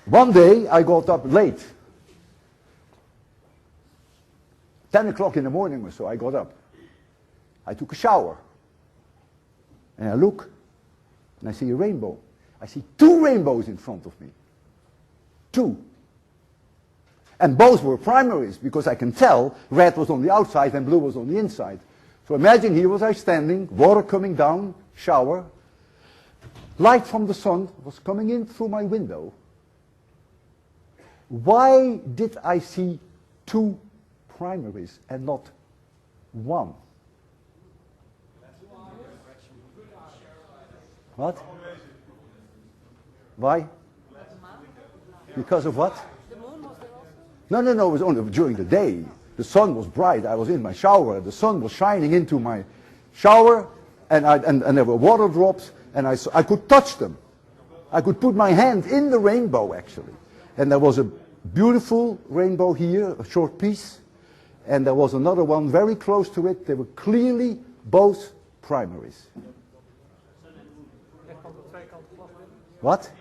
One day I got up late. 10 o'clock in the morning or so I got up. I took a shower. And I look, and I see a rainbow. I see 2 rainbows in front of me. 2. And both were primaries, because I can tell red was on the outside and blue was on the inside. So imagine here was I standing, water coming down, shower. Light from the sun was coming in through my window. Why did I see 2 primaries and not 1? What? Why? Because of what? The moon was there also? No, it was only during the day. The sun was bright. I was in my shower. The sun was shining into my shower, and there were water drops, and I could touch them. I could put my hand in the rainbow, actually. And there was a beautiful rainbow here, a short piece, and there was another one very close to it. They were clearly both primaries. What?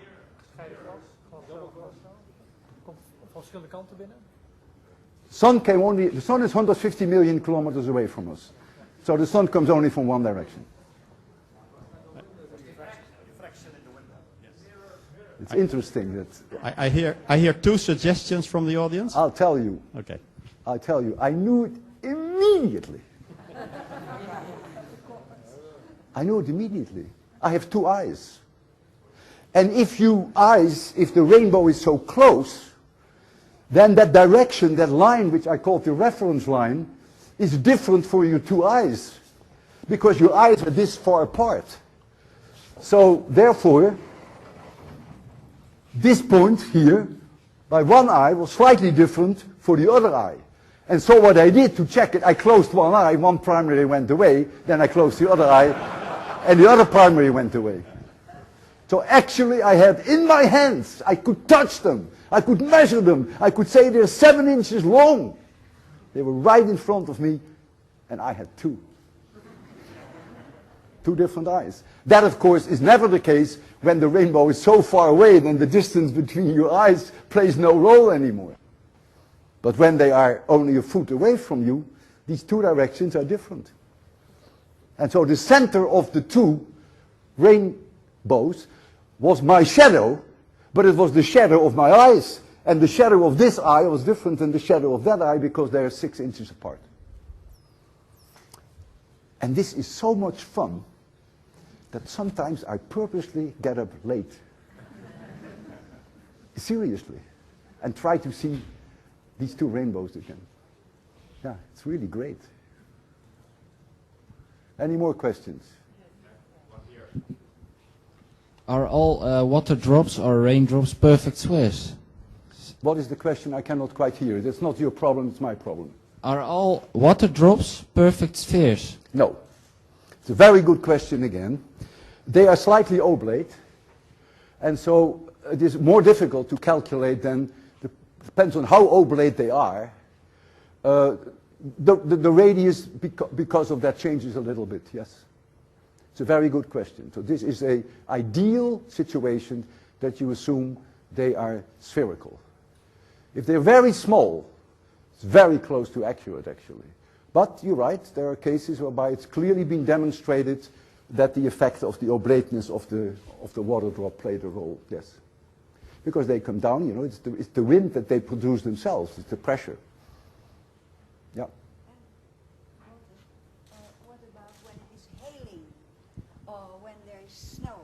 Verschillende kanten binnen? The sun is 150 million kilometers away from us. So the sun comes only from one direction. It's interesting that... I hear two suggestions from the audience. I'll tell you. Okay. I'll tell you. I knew it immediately. I knew it immediately. I have two eyes. And if the rainbow is so close, then that direction, that line which I call the reference line, is different for your two eyes. Because your eyes are this far apart. So therefore, this point here, by one eye, was slightly different for the other eye. And so what I did to check it, I closed one eye, one primary went away, then I closed the other eye, and the other primary went away. So actually I had in my hands, I could touch them, I could measure them, I could say they're 7 inches long. They were right in front of me, and I had two. Two different eyes. That, of course, is never the case when the rainbow is so far away, then the distance between your eyes plays no role anymore. But when they are only a foot away from you, these two directions are different. And so the center of the two rainbows was my shadow, but it was the shadow of my eyes. And the shadow of this eye was different than the shadow of that eye because they are 6 inches apart. And this is so much fun that sometimes I purposely get up late. Seriously. And try to see these two rainbows again. Yeah, it's really great. Any more questions? Are all water drops or raindrops perfect spheres? What is the question? I cannot quite hear it. It's not your problem, it's my problem. Are all water drops perfect spheres? No. It's a very good question again. They are slightly oblate, and so it is more difficult to calculate than, depends on how oblate they are. The radius, because of that, changes a little bit, yes. It's a very good question. So this is an ideal situation that you assume they are spherical. If they're very small, it's very close to accurate, actually. But you're right, there are cases whereby it's clearly been demonstrated that the effect of the oblateness of the water drop played a role, yes. Because they come down, you know, it's the wind that they produce themselves, it's the pressure. Yeah. What about when it is hailing or when there is snow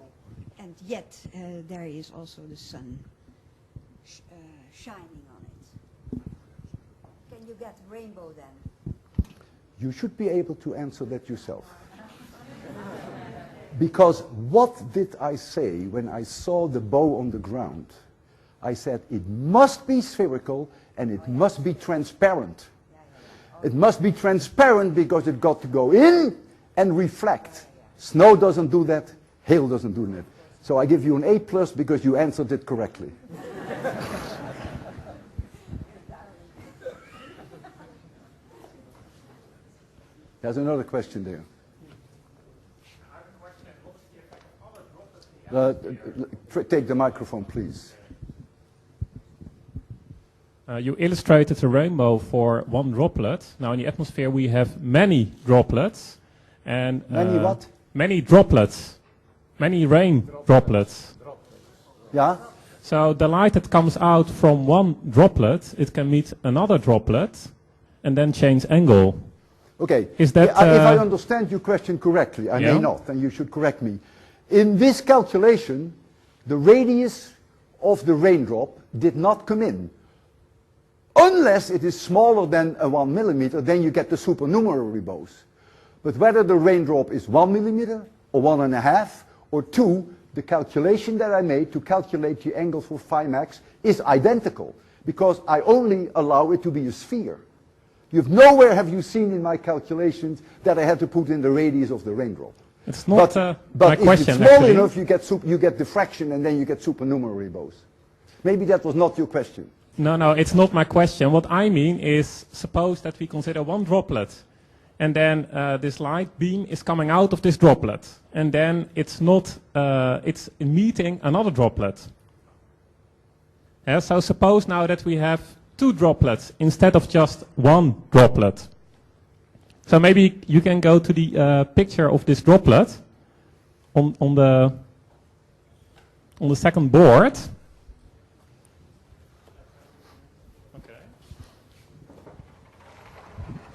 and yet there is also the sun shining on it? Can you get rainbow then? You should be able to answer that yourself. Because what did I say when I saw the bow on the ground? I said it must be spherical and it must be transparent. It must be transparent because it got to go in and reflect. Snow doesn't do that, hail doesn't do that. So I give you an A+ because you answered it correctly. There's another question there. Take the microphone, please. You illustrated the rainbow for one droplet. Now in the atmosphere we have many droplets. And, many what? Many droplets. Many rain droplets. Yeah? So the light that comes out from one droplet, it can meet another droplet and then change angle. Okay. Is that, if I understand your question correctly, I may not, and you should correct me. In this calculation, the radius of the raindrop did not come in. Unless it is smaller than 1 millimeter, then you get the supernumerary bows. But whether the raindrop is 1 millimeter, or 1.5, or 2, the calculation that I made to calculate the angle for phi max is identical. because I only allow it to be a sphere. Nowhere have you seen in my calculations that I had to put in the radius of the raindrop. It's not my if question, it's small actually. enough, you get diffraction, and then you get supernumerary bows. Maybe that was not your question. No, it's not my question. What I mean is, suppose that we consider one droplet, and then this light beam is coming out of this droplet, and then it's not, it's meeting another droplet. Yeah, so suppose now that we have two droplets instead of just one droplet. So maybe you can go to the picture of this droplet on the second board.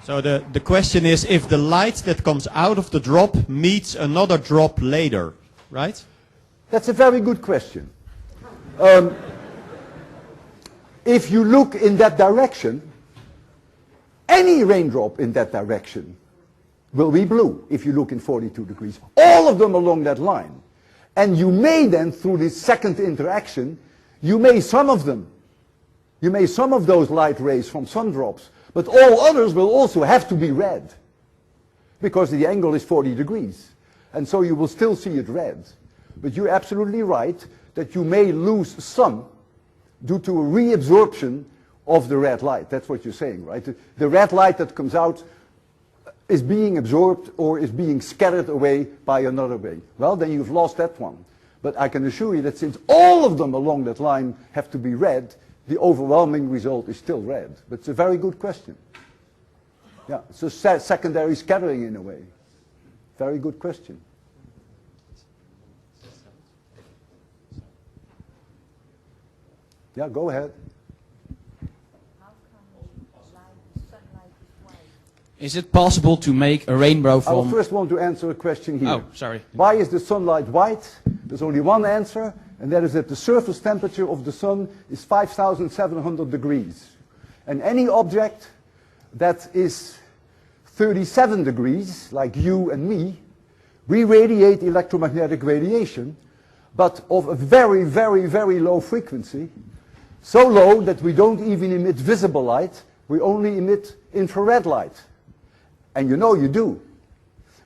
So the question is if the light that comes out of the drop meets another drop later, right? That's a very good question. If you look in that direction, any raindrop in that direction will be blue if you look in 42 degrees. All of them along that line. And you may then, through this second interaction, you may some of those light rays from sun drops, but all others will also have to be red, because the angle is 40 degrees. And so you will still see it red. But you're absolutely right that you may lose some due to a reabsorption of the red light. That's what you're saying, right? The red light that comes out is being absorbed or is being scattered away by another ray. Well, then you've lost that one. But I can assure you that since all of them along that line have to be red, the overwhelming result is still red. But it's a very good question. Yeah, it's a secondary scattering in a way. Very good question. Yeah, go ahead. How come sunlight is white? Is it possible to make a rainbow I will from... first want to answer a question here. Oh, sorry. Why is the sunlight white? There's only one answer, and that is that the surface temperature of the sun is 5,700 degrees. And any object that is 37 degrees, like you and me, we radiate electromagnetic radiation, but of a very, very, very low frequency. So low that we don't even emit visible light, we only emit infrared light. And you know you do.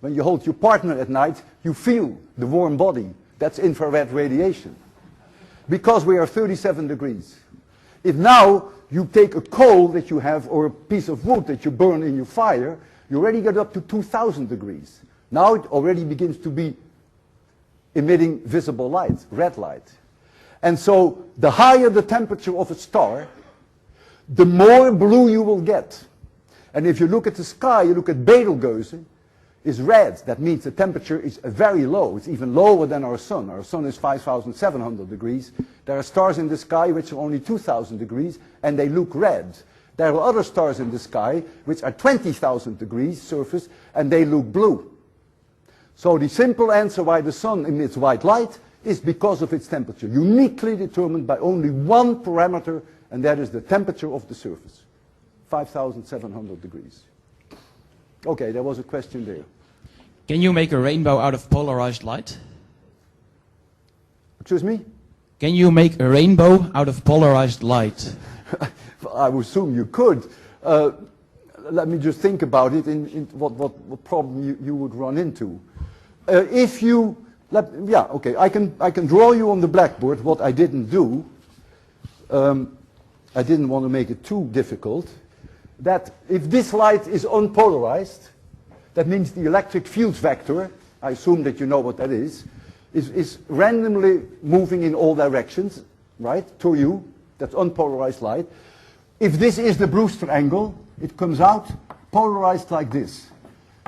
When you hold your partner at night, you feel the warm body. That's infrared radiation. Because we are 37 degrees. If now you take a coal that you have or a piece of wood that you burn in your fire, you already get up to 2,000 degrees. Now it already begins to be emitting visible light, red light. And so the higher the temperature of a star, the more blue you will get. And if you look at the sky, you look at Betelgeuse, is red. That means the temperature is very low. It's even lower than our sun. Our sun is 5,700 degrees. There are stars in the sky which are only 2,000 degrees, and they look red. There are other stars in the sky which are 20,000 degrees surface, and they look blue. So the simple answer why the sun emits white light is because of its temperature, uniquely determined by only one parameter, and that is the temperature of the surface, 5,700 degrees. Okay, there was a question there. Can you make a rainbow out of polarized light? Excuse me? Can you make a rainbow out of polarized light? I would assume you could. Let me just think about it in what problem you would run into. If you, I can draw you on the blackboard what I didn't do. I didn't want to make it too difficult. That if this light is unpolarized, that means the electric field vector, I assume that you know what that is randomly moving in all directions, right, to you. That's unpolarized light. If this is the Brewster angle, it comes out polarized like this.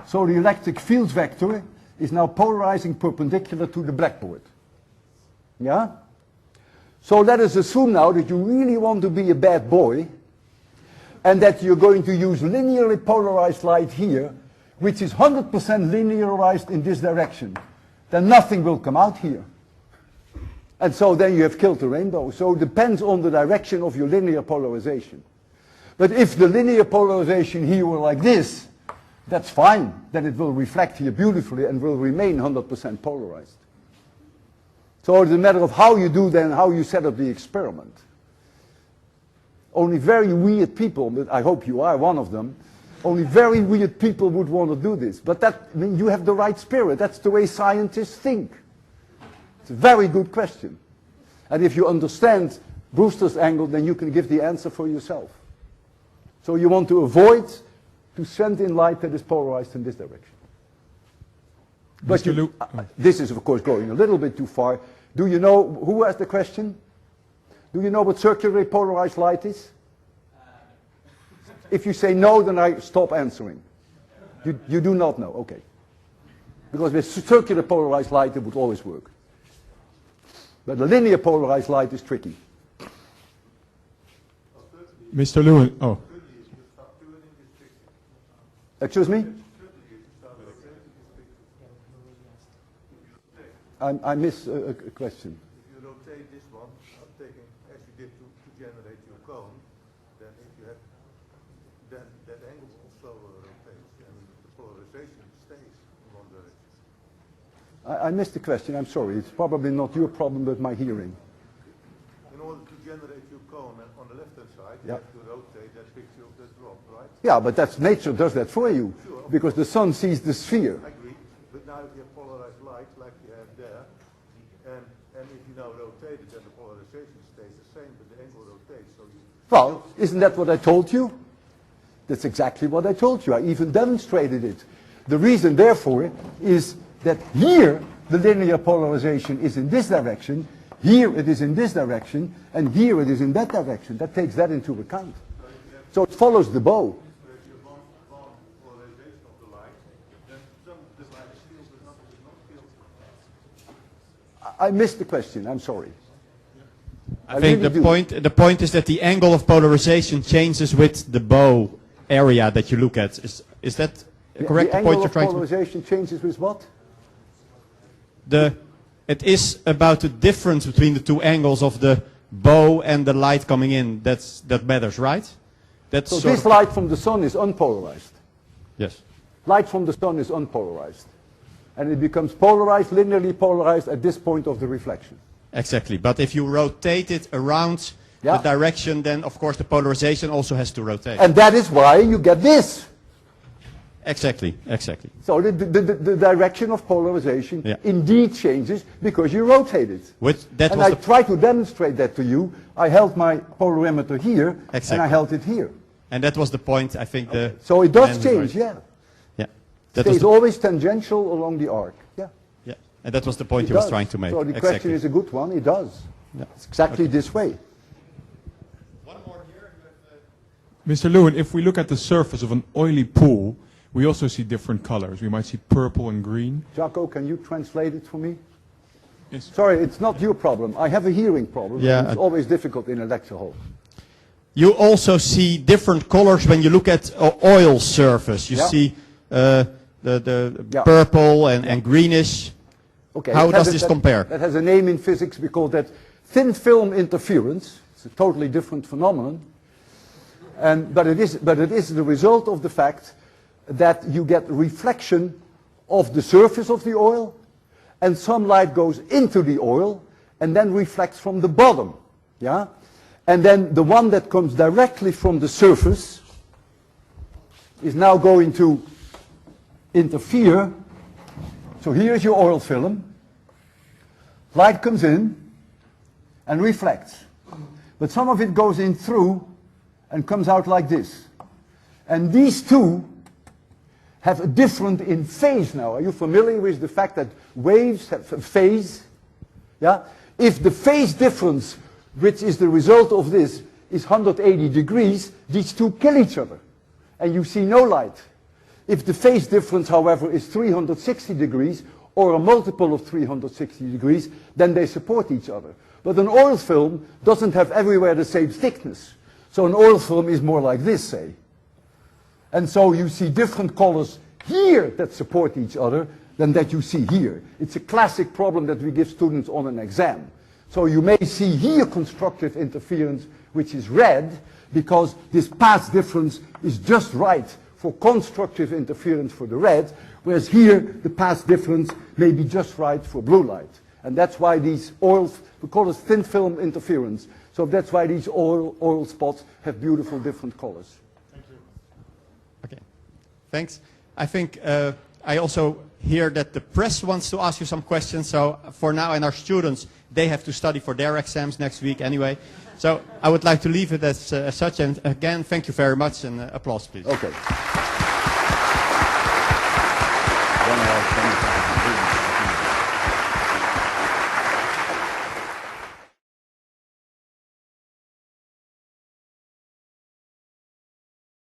So the electric field vector is now polarizing perpendicular to the blackboard. Yeah? So let us assume now that you really want to be a bad boy, and that you're going to use linearly polarized light here, which is 100% linearized in this direction. Then nothing will come out here. And so then you have killed the rainbow. So it depends on the direction of your linear polarization. But if the linear polarization here were like this, that's fine. Then it will reflect here beautifully and will remain 100% polarized. So it's a matter of how you do then, how you set up the experiment. Only very weird people, but I hope you are one of them, only very weird people would want to do this. But that, I mean, you have the right spirit. That's the way scientists think. It's a very good question. And if you understand Brewster's angle, then you can give the answer for yourself. So you want to avoid to send in light that is polarized in this direction. But this is, of course, going a little bit too far. Do you know, who asked the question? Do you know what circularly polarized light is? If you say no, then I stop answering. You do not know, okay. Because with circular polarized light, it would always work. But the linear polarized light is tricky. Mr. Lewin, oh. Excuse me? I miss a question. If you rotate this one, taking as you did to generate your cone, then if you have, then that angle also rotates and the polarization stays in one direction. I missed the question, I'm sorry. It's probably not your problem, but my hearing. In order to generate your cone on the left-hand side, you have to rotate that picture of that drop, right? Yeah, but that's nature does that for you. Sure. Because the sun sees the sphere. I agree. But now if you have polarized light like you have there, and if you now rotate it, then the polarization stays the same, but the angle rotates. So you Well, isn't that what I told you? That's exactly what I told you. I even demonstrated it. The reason, therefore, is that here the linear polarization is in this direction, here it is in this direction, and here it is in that direction. That takes that into account. So it follows the bow. I missed the question, I'm sorry. I think really the point is that the angle of polarization changes with the bow area that you look at. Is that correct? The The point angle you're of trying to polarization changes with what? It is about the difference between the two angles of the bow and the light coming in. That matters, right? That's So sort this of- light from the sun is unpolarized. Yes. Light from the sun is unpolarized. And it becomes polarized, linearly polarized at this point of the reflection. Exactly. But if you rotate it around Yeah. the direction, then of course the polarization also has to rotate. And that is why you get this. Exactly. Exactly. So the direction of polarization Yeah. indeed changes because you rotate it. That And was I the tried to demonstrate that to you. I held my polarimeter here, and Exactly. I held it here. And that was the point, I think. So it does man was change, right. yeah. Yeah. That was Stays the, always tangential along the arc. Yeah. yeah. And that was the point It he was does. trying to make. So the exactly. question is a good one. It does. Yeah. It's exactly this way. Mr. Lewin, if we look at the surface of an oily pool, we also see different colors. We might see purple and green. Jaco, can you translate it for me? Yes. Sorry, it's not your problem. I have a hearing problem. Yeah, and it's always difficult in a lecture hall. You also see different colors when you look at oil surface. You Yeah. see the Yeah. purple and greenish. Okay. How it does has this that- compare? That has a name in physics. We call that thin film interference. It's a totally different phenomenon. But it is the result of the fact that you get reflection of the surface of the oil, and some light goes into the oil and then reflects from the bottom. Yeah? And then the one that comes directly from the surface is now going to interfere. So here's your oil film. Light comes in and reflects. But some of it goes in through and comes out like this. And these two have a different in phase now. Are you familiar with the fact that waves have a phase? Yeah? If the phase difference, which is the result of this, is 180 degrees, these two kill each other. And you see no light. If the phase difference, however, is 360 degrees, or a multiple of 360 degrees, then they support each other. But an oil film doesn't have everywhere the same thickness. So an oil film is more like this, say. And so you see different colors here that support each other than that you see here. It's a classic problem that we give students on an exam. So you may see here constructive interference, which is red, because this path difference is just right for constructive interference for the red, whereas here the path difference may be just right for blue light. And that's why these oils, we call it thin film interference. So So that's why these oil spots have beautiful different colors. Okay, thanks. I think I also hear that the press wants to ask you some questions. So for now, and our students, they have to study for their exams next week anyway. So I would like to leave it as such. And again, thank you very much, and applause, please. Okay.